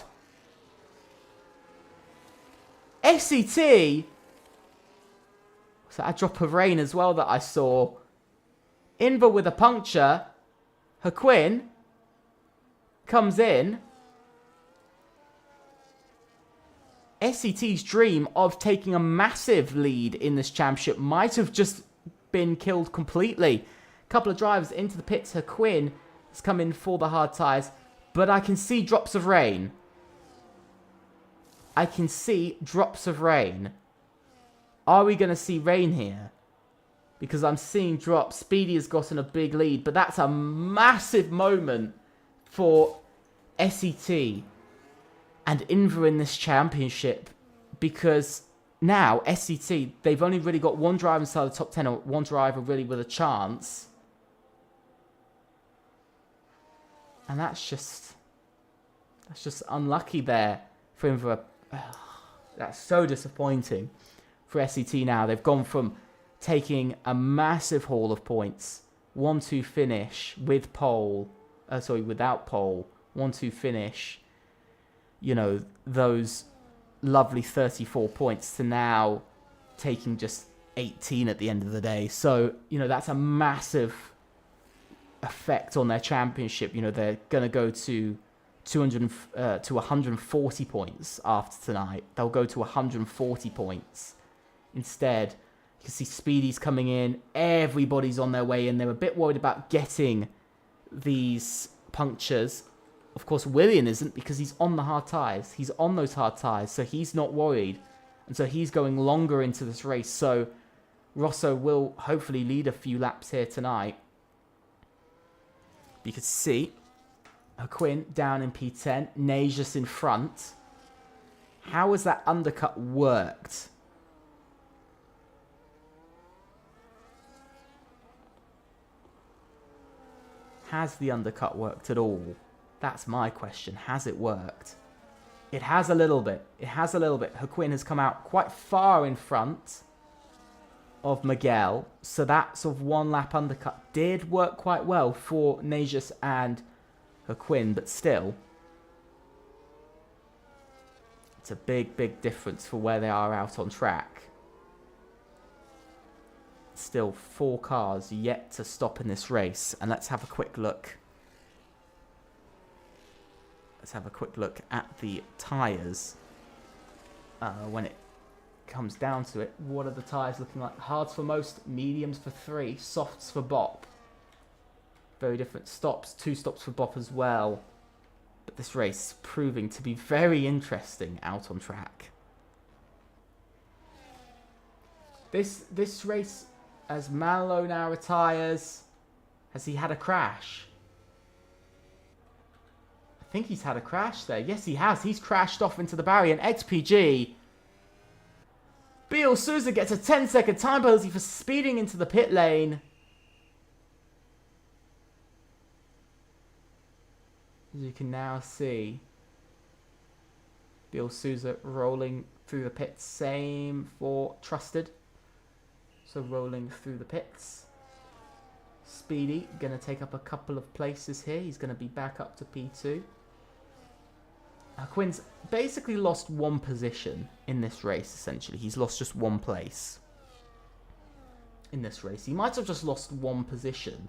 SCT. Was that a drop of rain as well that I saw? Inver with a puncture. Quinn comes in. SCT's dream of taking a massive lead in this championship might have just been killed completely. A couple of drivers into the pits. Quinn has come in for the hard tyres. But I can see drops of rain. I can see drops of rain. Are we going to see rain here? Because I'm seeing drops. Speedy has gotten a big lead. But that's a massive moment for SCT and Inver in this championship. Because now, SCT, they've only really got one driver inside the top 10. Or one driver really with a chance. And that's just unlucky there for Inver. That's so disappointing for SCT now. They've gone from taking a massive haul of points, 1-2 finish with pole, without pole, 1-2 finish, you know, those lovely 34 points to now taking just 18 at the end of the day. So, you know, that's a massive effect on their championship. You know, they're going to go to 140 points after tonight. They'll go to 140 points. Instead, you can see Speedy's coming in. Everybody's on their way in. They're a bit worried about getting these punctures. Of course, Willian isn't, because he's on the hard tyres. He's on those hard tyres, so he's not worried. And so he's going longer into this race. So Rosso will hopefully lead a few laps here tonight. You can see Quinn down in P10. Najus in front. How has that undercut worked? Has the undercut worked at all? That's my question. Has it worked? It has a little bit. It has a little bit. Quinn has come out quite far in front of Miguel. So that sort of one lap undercut did work quite well for Najus and Quinn, but still, it's a big, big difference for where they are out on track. Still 4 cars yet to stop in this race, and let's have a quick look. Let's have a quick look at the tyres when it comes down to it. What are the tyres looking like? Hards for most, mediums for 3, softs for Bop. Very different stops, 2 stops for Bop as well. But this race proving to be very interesting out on track. This race, as Manlo now retires, has he had a crash? I think he's had a crash there. Yes, he has. He's crashed off into the barrier. And XPG, Biel Souza gets a 10-second time penalty for speeding into the pit lane. As you can now see, Biel Souza rolling through the pits. Same for Trusted. So rolling through the pits. Speedy going to take up a couple of places here. He's going to be back up to P2. Quinn's basically lost 1 position in this race, essentially. He's lost just 1 place in this race. He might have just lost 1 position,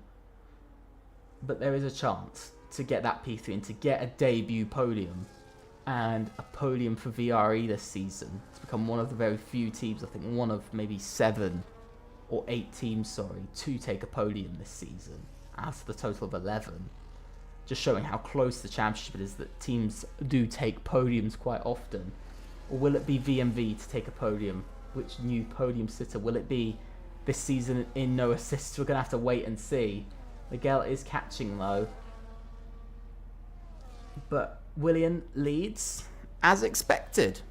but there is a chance to get that P3 and to get a debut podium and a podium for VRE this season. It's become one of the very few teams, I think one of maybe 7 or 8 teams, sorry, to take a podium this season out of the total of 11. Just showing how close the championship is, that teams do take podiums quite often. Or will it be VMV to take a podium? Which new podium sitter will it be this season in no assists? We're going to have to wait and see. Miguel is catching though. But Willian leads as expected.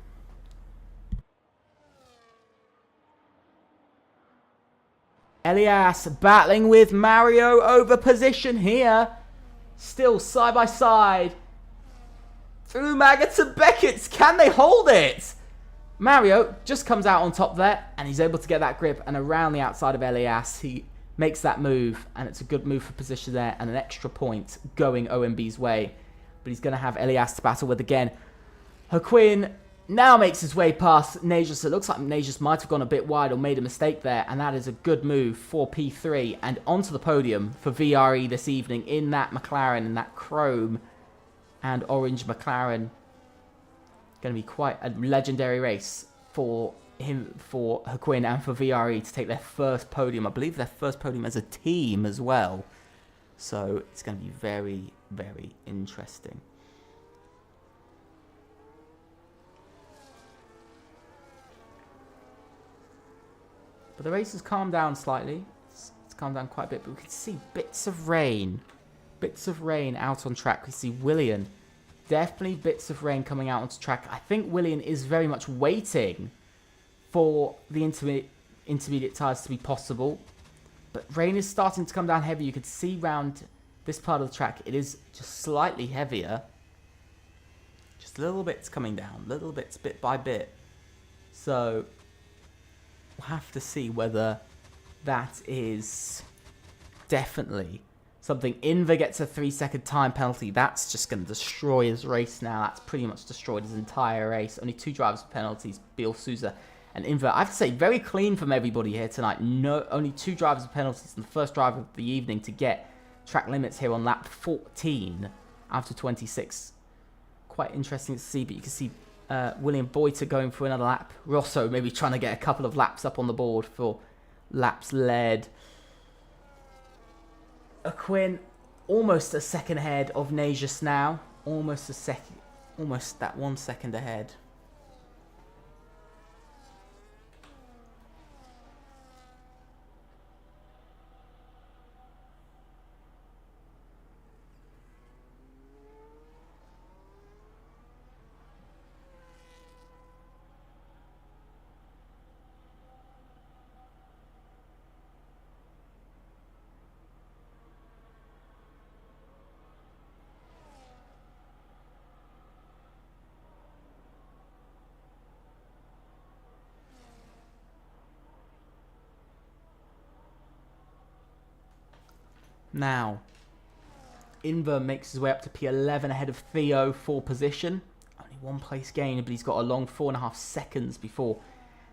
Elias battling with Mario over position here. Still side by side. Through Maga to Beckett's. Can they hold it? Mario just comes out on top there, and he's able to get that grip, and around the outside of Elias, he makes that move, and it's a good move for position there, and an extra point going OMB's way. But he's going to have Elias to battle with again. Quinn now makes his way past Najus. It looks like Najus might have gone a bit wide or made a mistake there, and that is a good move for P3 and onto the podium for VRE this evening in that McLaren, in that chrome and orange McLaren. Going to be quite a legendary race for him, for Quinn and for VRE to take their first podium. I believe their first podium as a team as well. So it's going to be very, very interesting. But the race has calmed down slightly. It's calmed down quite a bit, but we can see bits of rain. Bits of rain out on track. We see Willian. Definitely bits of rain coming out onto track. I think Willian is very much waiting for the intermediate tyres to be possible. But rain is starting to come down heavy. You can see round this part of the track, it is just slightly heavier. Just little bits coming down. Little bits, bit by bit. So we'll have to see whether that is definitely something. Inver gets a 3-second time penalty. That's just going to destroy his race now. That's pretty much destroyed his entire race. Only 2 drivers with penalties, Biel Souza and Invert. I have to say, very clean from everybody here tonight. No, only 2 drivers with penalties in the first drive of the evening to get track limits here on lap 14 after 26. Quite interesting to see, but you can see William Boyter going for another lap. Rosso maybe trying to get a couple of laps up on the board for laps led. Aquin almost a second ahead of Najas now. Almost that 1 second ahead. Now, Inver makes his way up to P11 ahead of Theo for position. Only 1 place gain, but he's got a long 4.5 seconds before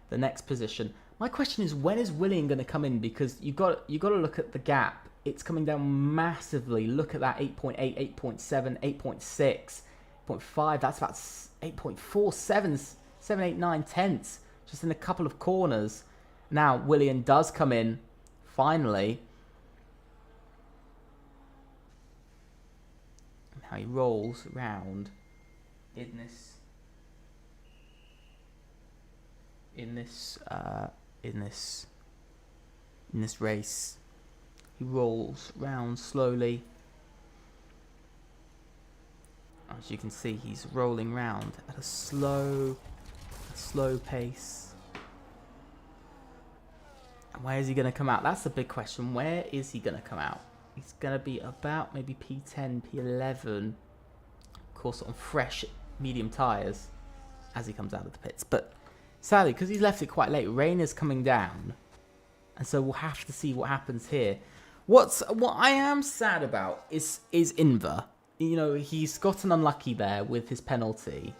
the next position. My question is, when is William going to come in? Because you got to look at the gap. It's coming down massively. Look at that 8.8, 8.7, 8.6, 8.5. That's about 8.4, 7, 8, 9 tenths just in a couple of corners. Now, William does come in finally. How he rolls around in this race. He rolls round slowly. As you can see, he's rolling round at a slow pace. And where is he going to come out? That's the big question. Where is he going to come out? He's going to be about maybe P10, P11. Of course, on fresh medium tyres as he comes out of the pits. But sadly, because he's left it quite late, rain is coming down. And so we'll have to see what happens here. What I am sad about is Inver. You know, he's gotten unlucky there with his penalty.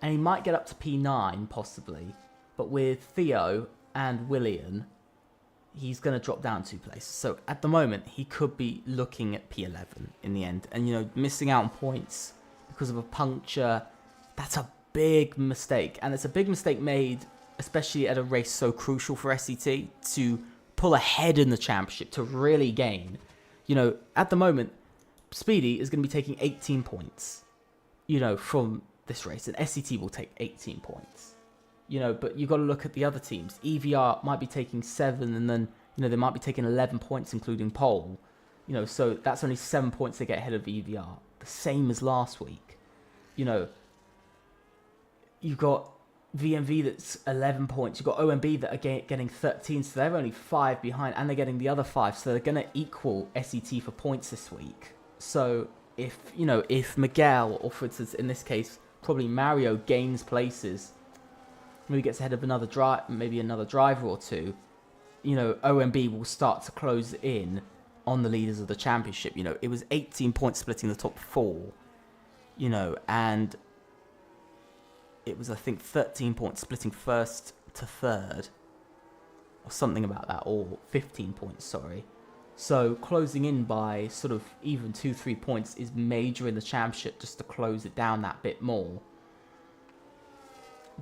And he might get up to P9, possibly. But with Theo and William, he's going to drop down 2 places. So at the moment, he could be looking at P11 in the end. And, you know, missing out on points because of a puncture, that's a big mistake. And it's a big mistake made, especially at a race so crucial for SCT, to pull ahead in the championship, to really gain. You know, at the moment, Speedy is going to be taking 18 points, you know, from this race. And SCT will take 18 points. You know, but you've got to look at the other teams. EVR might be taking 7, and then, you know, they might be taking 11 points, including pole. You know, so that's only 7 points they get ahead of EVR. The same as last week. You know, you've got VMV that's 11 points. You've got OMB that are getting 13, so they're only 5 behind, and they're getting the other 5, so they're going to equal SET for points this week. So if, you know, if Miguel, or for instance, in this case, probably Mario gains places, maybe gets ahead of another driver or two, you know, OMB will start to close in on the leaders of the championship. You know, it was 18 points splitting the top 4, you know, and it was, I think, 13 points splitting first to third, or something about that, or 15 points, sorry. So closing in by sort of even 2-3 points is major in the championship, just to close it down that bit more.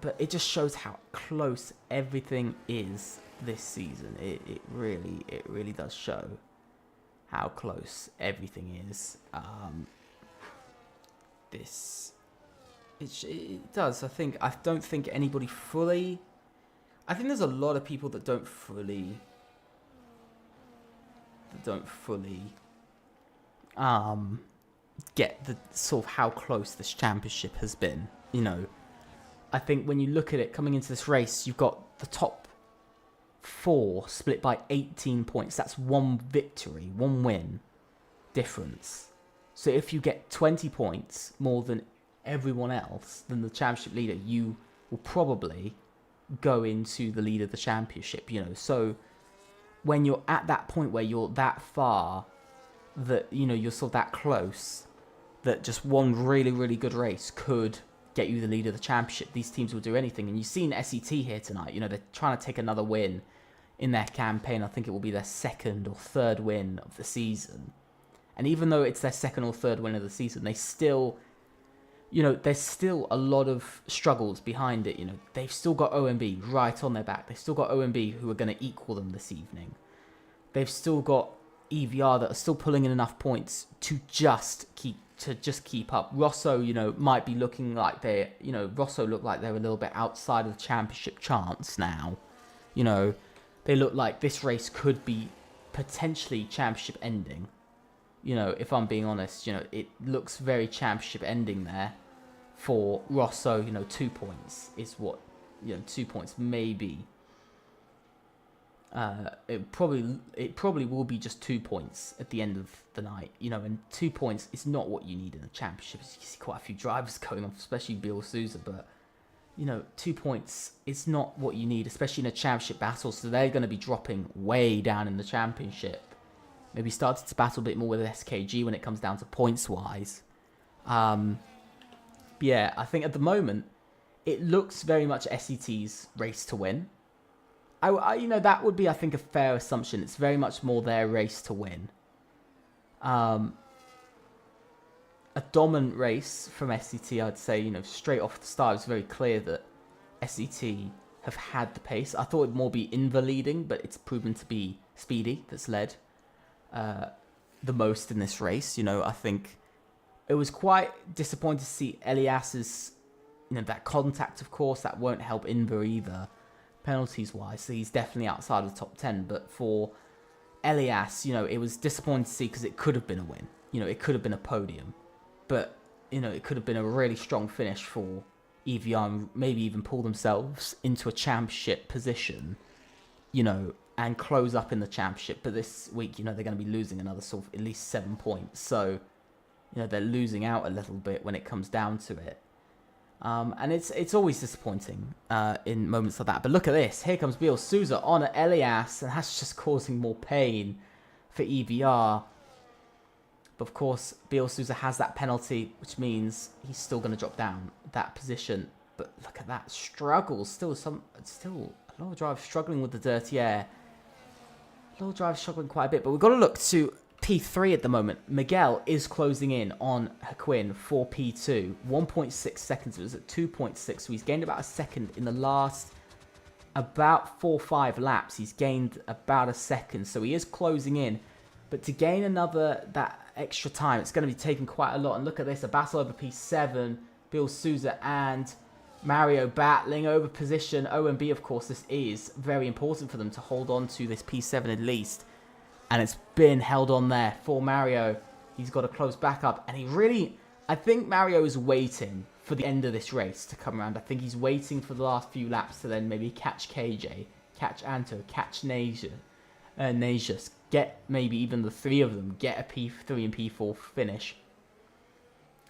But it just shows how close everything is this season. It really does show how close everything is. It does. I don't think anybody fully. I think there's a lot of people that don't fully get the sort of how close this championship has been. You know, I think when you look at it coming into this race, you've got the top 4 split by 18 points. That's 1 victory, 1 win difference. So if you get 20 points more than everyone else, than the championship leader, you will probably go into the lead of the championship, you know. So when you're at that point where you're that far, that, you know, you're sort of that close, that just one really, really good race could get you the lead of the championship. These teams will do anything. And you've seen SET here tonight. You know, they're trying to take another win in their campaign. I think it will be their second or third win of the season. And even though it's their second or third win of the season, they still, you know, there's still a lot of struggles behind it. You know, they've still got OMB right on their back. They've still got OMB who are going to equal them this evening. They've still got EVR that are still pulling in enough points to just keep up. Rosso, you know, might be looking like Rosso look like they're a little bit outside of the championship chance now. You know, they look like this race could be potentially championship ending. You know, if I'm being honest, you know, it looks very championship ending there for Rosso. You know, 2 points is what, you know, 2 points maybe. It probably will be just 2 points at the end of the night, you know, and 2 points is not what you need in a championship. You see quite a few drivers going off, especially Bill Sousa, but you know, 2 points is not what you need, especially in a championship battle. So they're going to be dropping way down in the championship. Maybe started to battle a bit more with SKG when it comes down to points wise. Yeah, I think at the moment it looks very much SET's race to win. You know, that would be, I think, a fair assumption. It's very much more their race to win. A dominant race from SET, I'd say, you know, straight off the start, it's very clear that SET have had the pace. I thought it'd more be Inver leading, but it's proven to be Speedy that's led the most in this race. You know, I think it was quite disappointing to see Elias's, you know, that contact, of course, that won't help Inver either. Penalties wise, so he's definitely outside of the top 10. But for Elias, you know, it was disappointing to see because it could have been a win. You know, it could have been a podium, but you know, it could have been a really strong finish for EVR and maybe even pull themselves into a championship position, you know, and close up in the championship. But this week, you know, they're going to be losing another sort of at least 7 points, so you know, they're losing out a little bit when it comes down to it. And it's always disappointing in moments like that. But look at this. Here comes Bill Sousa on Elias, and that's just causing more pain for EVR. But of course, Bill Sousa has that penalty, which means he's still going to drop down that position. But look at that struggle. Still a lot of drivers struggling with the dirty air. A lot of drivers struggling quite a bit. But we've got to look to P3 at the moment. Miguel is closing in on Haquin for P2. 1.6 seconds. It was at 2.6. So he's gained about a second in the last about 4 or 5 laps. He's gained about a second. So he is closing in. But to gain that extra time, it's going to be taking quite a lot. And look at this. A battle over P7. Bill Sousa and Mario battling over position. OMB, of course, this is very important for them to hold on to this P7 at least. And it's been held on there for Mario. He's got a close backup. And I think Mario is waiting for the end of this race to come around. I think he's waiting for the last few laps to then maybe catch KJ, catch Anto, catch Najas, get maybe even the 3 of them, get a P3 and P4 finish.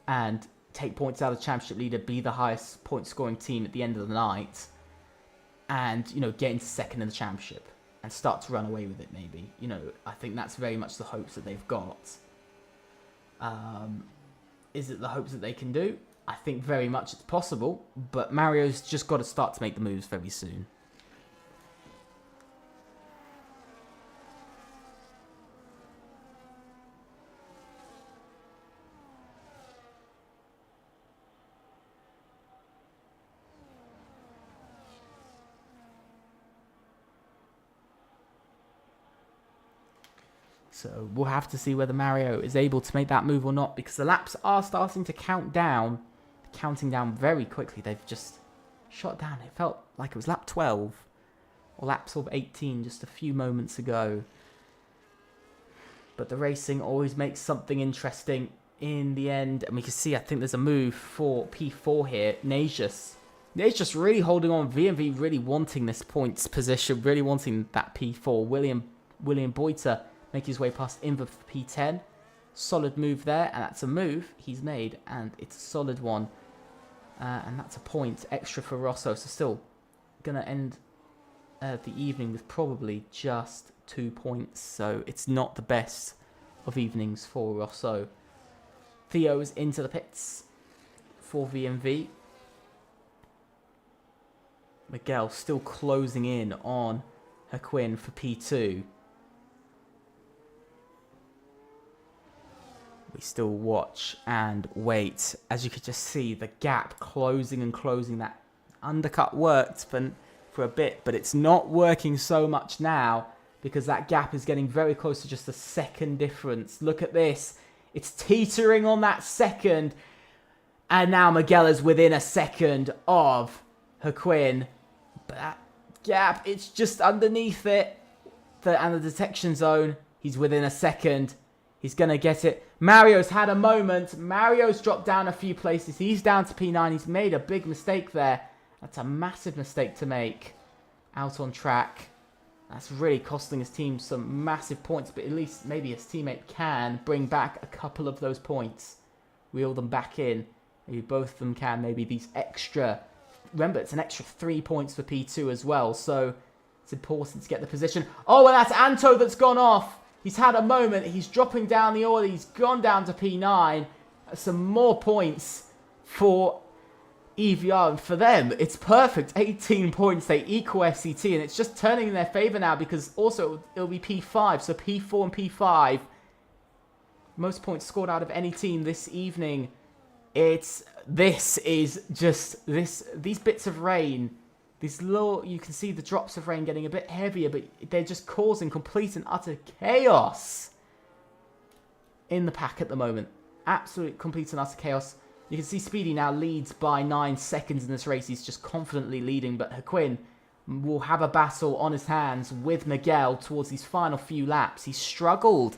And take points out of the championship leader, be the highest point scoring team at the end of the night. And, you know, get into second in the championship. And start to run away with it, maybe. You know, I think that's very much the hopes that they've got. Is it the hopes that they can do? I think very much it's possible, but Mario's just got to start to make the moves very soon. So we'll have to see whether Mario is able to make that move or not, because the laps are starting to count down. Counting down very quickly. They've just shot down. It felt like it was lap 12 or lap sort of 18 just a few moments ago. But the racing always makes something interesting in the end. And we can see, I think there's a move for P4 here. Najas really holding on. VMV really wanting this points position, really wanting that P4. William Boiter make his way past Inver for P10. Solid move there, and that's a move he's made, and it's a solid one. And that's a point extra for Rosso, so still going to end the evening with probably just 2 points, so it's not the best of evenings for Rosso. Theo is into the pits for VMV. Miguel still closing in on Haquin for P2. We still watch and wait. As you could just see, the gap closing and closing. That undercut worked for a bit, but it's not working so much now because that gap is getting very close to just a second difference. Look at this. It's teetering on that second. And now Miguel is within a second of Haquin. But that gap, it's just underneath it. And the detection zone, he's within a second. He's going to get it. Mario's had a moment. Mario's dropped down a few places. He's down to P9. He's made a big mistake there. That's a massive mistake to make out on track. That's really costing his team some massive points. But at least maybe his teammate can bring back a couple of those points. Reel them back in. Maybe both of them can. Maybe these extra... Remember, it's an extra 3 points for P2 as well. So it's important to get the position. Oh, and that's Anto that's gone off. He's had a moment. He's dropping down the order. He's gone down to P9. Some more points for EVR. And for them, it's perfect. 18 points. They equal FCT. And it's just turning in their favor now because also it'll be P5. So P4 and P5. Most points scored out of any team this evening. These bits of rain. These little, you can see the drops of rain getting a bit heavier, but they're just causing complete and utter chaos in the pack at the moment. Absolute complete and utter chaos. You can see Speedy now leads by 9 seconds in this race. He's just confidently leading, but Haquin will have a battle on his hands with Miguel towards these final few laps. He struggled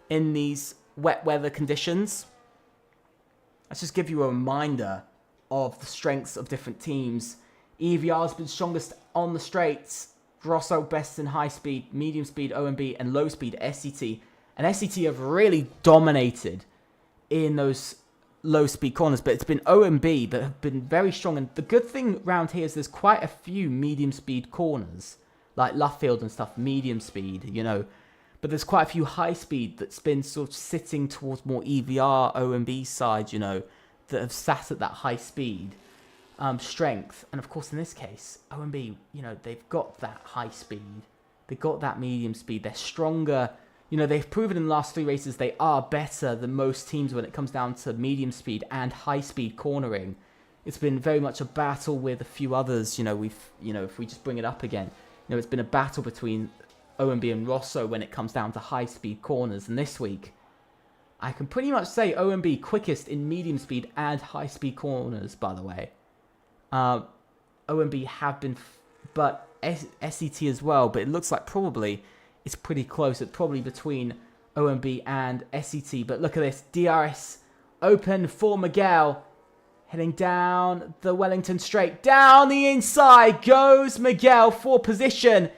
in these wet weather conditions. Let's just give you a reminder of the strengths of different teams. EVR's been strongest on the straights. Rosso best in high speed, medium speed OMB, and low speed SCT. And SCT have really dominated in those low speed corners, but it's been OMB that have been very strong. And the good thing around here is there's quite a few medium speed corners, like Luffield and stuff, medium speed, you know. But there's quite a few high speed that's been sort of sitting towards more EVR, OMB side, you know, that have sat at that high speed. Strength, and of course in this case OMB, you know, they've got that high speed, they've got that medium speed, they're stronger, you know, they've proven in the last 3 races they are better than most teams when it comes down to medium speed and high speed cornering. It's been very much a battle with a few others, you know, if we just bring it up again, you know, it's been a battle between OMB and Rosso when it comes down to high speed corners, and this week I can pretty much say OMB quickest in medium speed and high speed corners, by the way. OMB have been, but SCT as well, but it looks like probably it's pretty close. It's probably between OMB and SCT, but look at this. DRS open for Miguel, heading down the Wellington straight. Down the inside goes Miguel for position.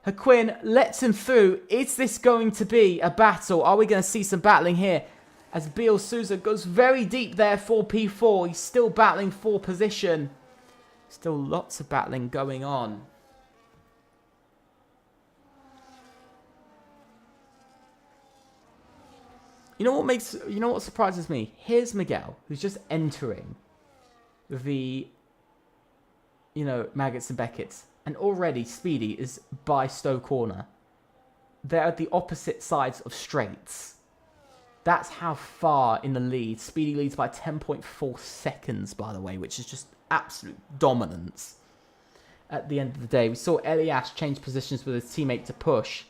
Haquin lets him through. Is this going to be a battle? Are we going to see some battling here? As Biel Souza goes very deep there for P4. He's still battling for position. Still lots of battling going on. You know what surprises me? Here's Miguel, who's just entering the, you know, Maggots and Beckett's. And already Speedy is by Stowe Corner. They're at the opposite sides of straights. That's how far in the lead. Speedy leads by 10.4 seconds, by the way, which is just absolute dominance. At the end of the day, we saw Elias change positions with his teammate to push.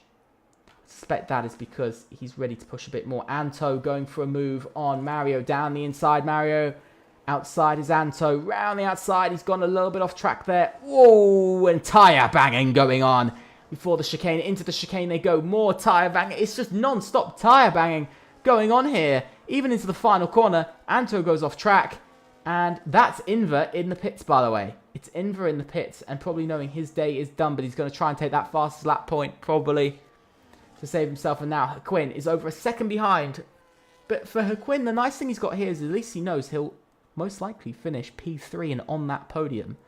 I suspect that is because he's ready to push a bit more. Anto going for a move on Mario down the inside. Mario outside is Anto. Round the outside, he's gone a little bit off track there. Whoa, and tyre banging going on before the chicane. Into the chicane they go. More tyre banging. It's just non-stop tyre banging going on here. Even into the final corner, Anto goes off track. And that's Inver in the pits, by the way. It's Inver in the pits, and probably knowing his day is done, but he's going to try and take that fastest lap point, probably, to save himself. And now Haquin is over a second behind. But for Haquin, the nice thing he's got here is at least he knows he'll most likely finish P3 and on that podium,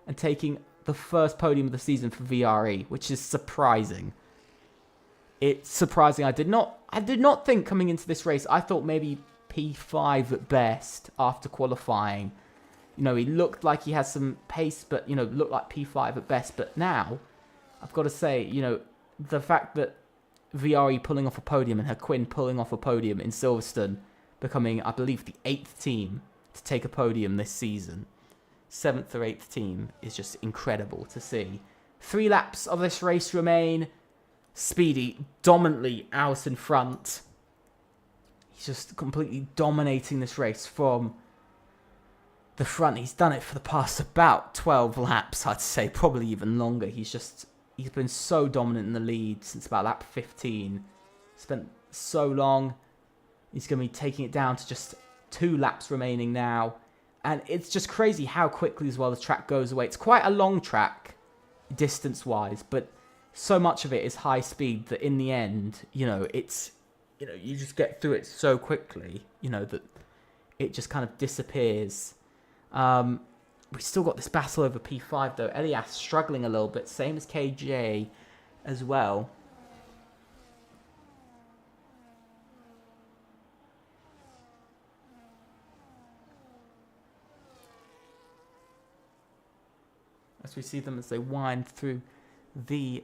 and taking the first podium of the season for VRE, which is surprising. It's surprising. I did not think coming into this race, I thought maybe P5 at best after qualifying. You know, he looked like he had some pace, but, you know, looked like P5 at best. But now, I've got to say, you know, the fact that VRE pulling off a podium and her Quinn pulling off a podium in Silverstone, becoming, I believe, the 8th team to take a podium this season. 7th or 8th team is just incredible to see. 3 laps of this race remain. Speedy dominantly out in front. He's just completely dominating this race from the front. He's done it for the past about 12 laps, I'd say, probably even longer. He's been so dominant in the lead since about lap 15. Spent so long. He's going to be taking it down to just 2 laps remaining now. And it's just crazy how quickly as well the track goes away. It's quite a long track, distance-wise, but so much of it is high speed that in the end, you know, you just get through it so quickly, you know, that it just kind of disappears. We still got this battle over P5 though. Elias struggling a little bit, same as KJ as well. As we see them as they wind through the,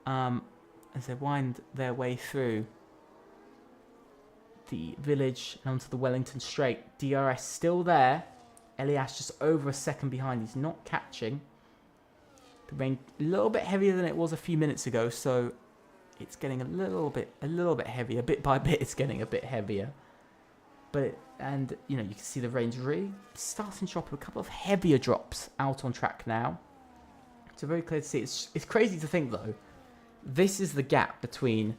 as they wind their way through the village and onto the Wellington Straight. DRS still there. Elias just over a second behind. He's not catching. The rain a little bit heavier than it was a few minutes ago, so it's getting a little bit heavier. Bit by bit, it's getting a bit heavier. But you know, you can see the rain's really starting to drop. A couple of heavier drops out on track now. So very clear to see. It's crazy to think though. This is the gap between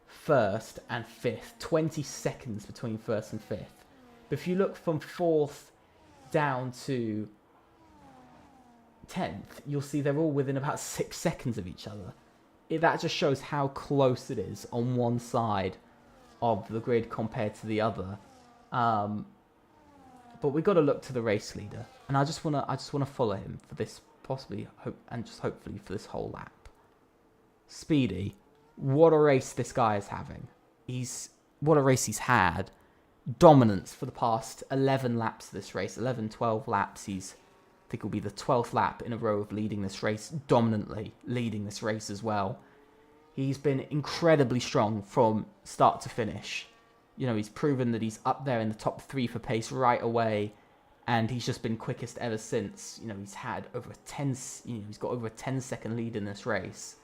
first and fifth. 20 seconds between first and fifth. But if you look from fourth down to 10th, you'll see they're all within about 6 seconds of each other. That just shows how close it is on one side of the grid compared to the other. But we've got to look to the race leader, and I just wanna follow him for this, possibly hopefully for this whole lap. Speedy, what a race this guy is having. What a race he's had. Dominance for the past 11 laps of this race, 12 laps. I think it'll be the 12th lap in a row of leading this race, dominantly leading this race as well. He's been incredibly strong from start to finish. You know, he's proven that he's up there in the top 3 for pace right away, and he's just been quickest ever since. You know, he's got over a 10-second lead in this race.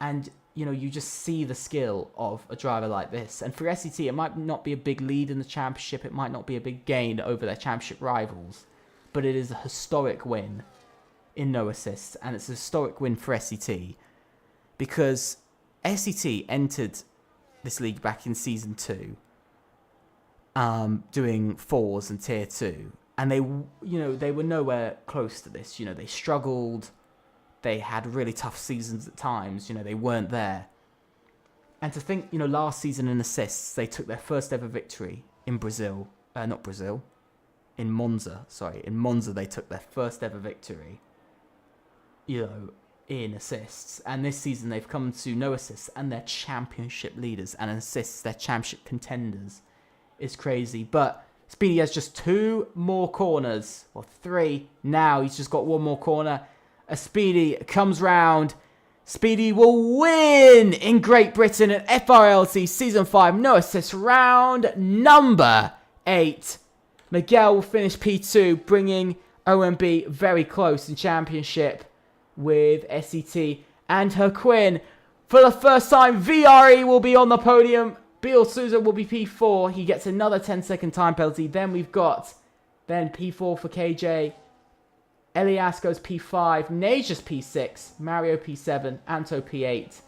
And, you know, you just see the skill of a driver like this. And for SET, it might not be a big lead in the championship. It might not be a big gain over their championship rivals. But it is a historic win in no assists. And it's a historic win for SET. Because SET entered this league back in Season 2. Doing 4s and Tier 2. And they were nowhere close to this. You know, they struggled. They had really tough seasons at times. You know, they weren't there. And to think, you know, last season in assists, they took their first ever victory in in Monza. Sorry, in Monza they took their first ever victory, you know, in assists. And this season they've come to no assists, and they're championship leaders, and assists, they're championship contenders. It's crazy. But Speedy has just 2 more corners, or 3 now. He's just got 1 more corner. As Speedy comes round, Speedy will win in Great Britain at FRLT Season 5 no assist round number 8. Miguel will finish P2, bringing OMB very close in championship with SET and her Quinn. For the first time, VRE will be on the podium. Biel Souza will be P4. He gets another 10-second time penalty. Then we've got P4 for KJ. Elias goes P5, Najas P6, Mario P7, Anto P8,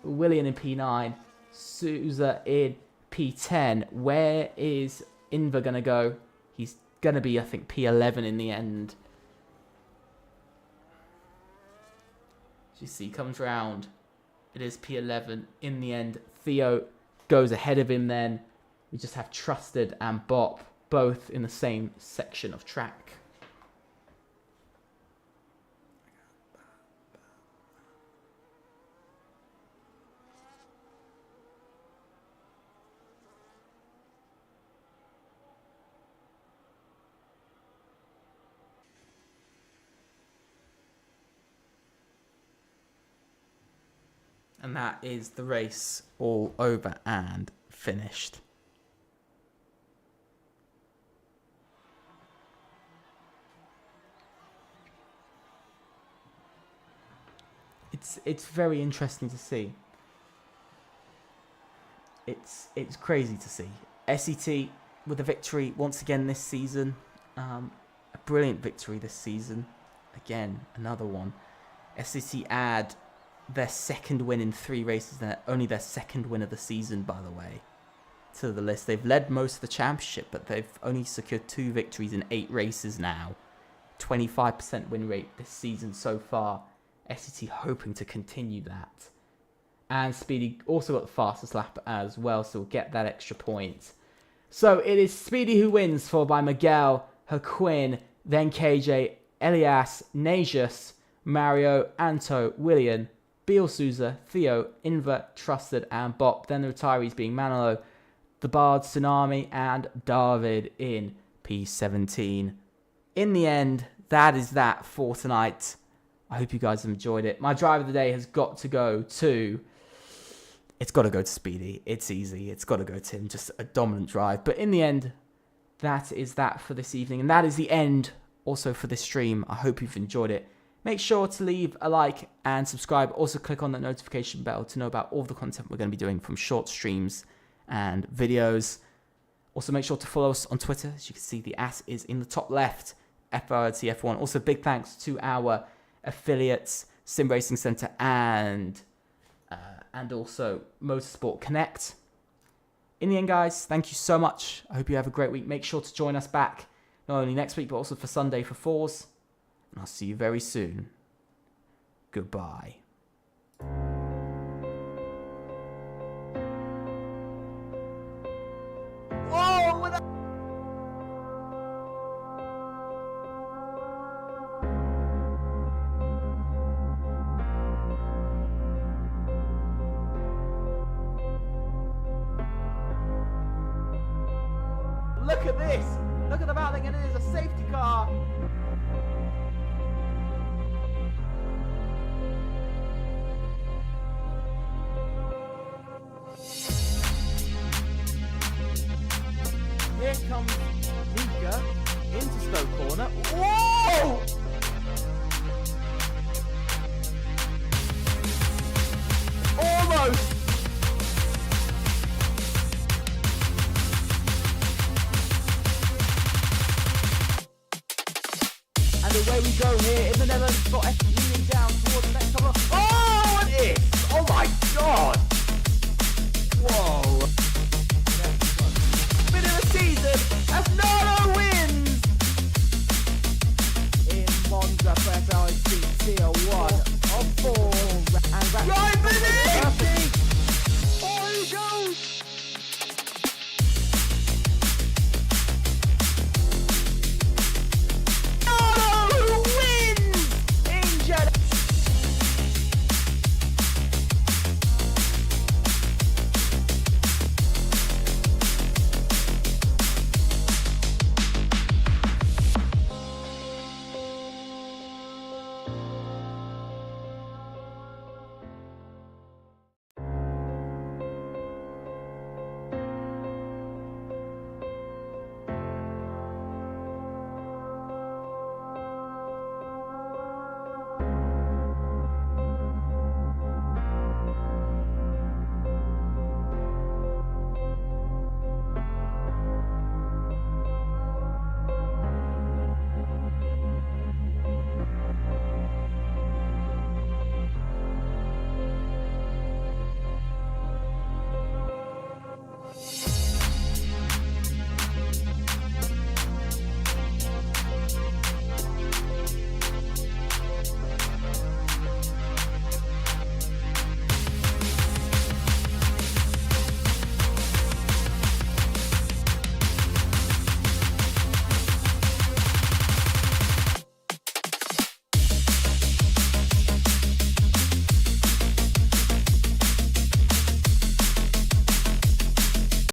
William in P9, Souza in P10. Where is Inver going to go? He's going to be, I think, P11 in the end. As you see, comes round. It is P11 in the end. Theo goes ahead of him then. We just have Trusted and Bop, both in the same section of track. And that is the race all over and finished. It's very interesting to see. It's crazy to see. SET with a victory once again this season. A brilliant victory this season. Again, another one. SET add their second win in 3 races. They're only their second win of the season, by the way, to the list. They've led most of the championship, but they've only secured 2 victories in 8 races now. 25% win rate this season so far. SET hoping to continue that. And Speedy also got the fastest lap as well, so we'll get that extra point. So it is Speedy who wins, followed by Miguel, Herquin, then KJ, Elias, Najus, Mario, Anto, William, Beal Souza, Theo, Inver, Trusted, and Bop. Then the retirees being Manolo, the Bard, Tsunami, and David in P17. In the end, that is that for tonight. I hope you guys have enjoyed it. My drive of the day has got to go to... It's got to go to Speedy. It's easy. It's got to go to him. Just a dominant drive. But in the end, that is that for this evening. And that is the end also for this stream. I hope you've enjoyed it. Make sure to leave a like and subscribe. Also click on the notification bell to know about all the content we're going to be doing, from short streams and videos. Also make sure to follow us on Twitter. As you can see, the @ is in the top left. FRLT F1. Also big thanks to our affiliates, SimRacing Center and also Motorsport Connect. In the end, guys, thank you so much. I hope you have a great week. Make sure to join us back, not only next week, but also for Sunday for 4s. And I'll see you very soon. Goodbye. Look at this! Look at the mounting, and it is a safety car! Here comes Mika into Stoke Corner. Whoa! Almost! Away we go here in the Netherlands for F leaning down towards the next couple. Oh, it is! Oh my god!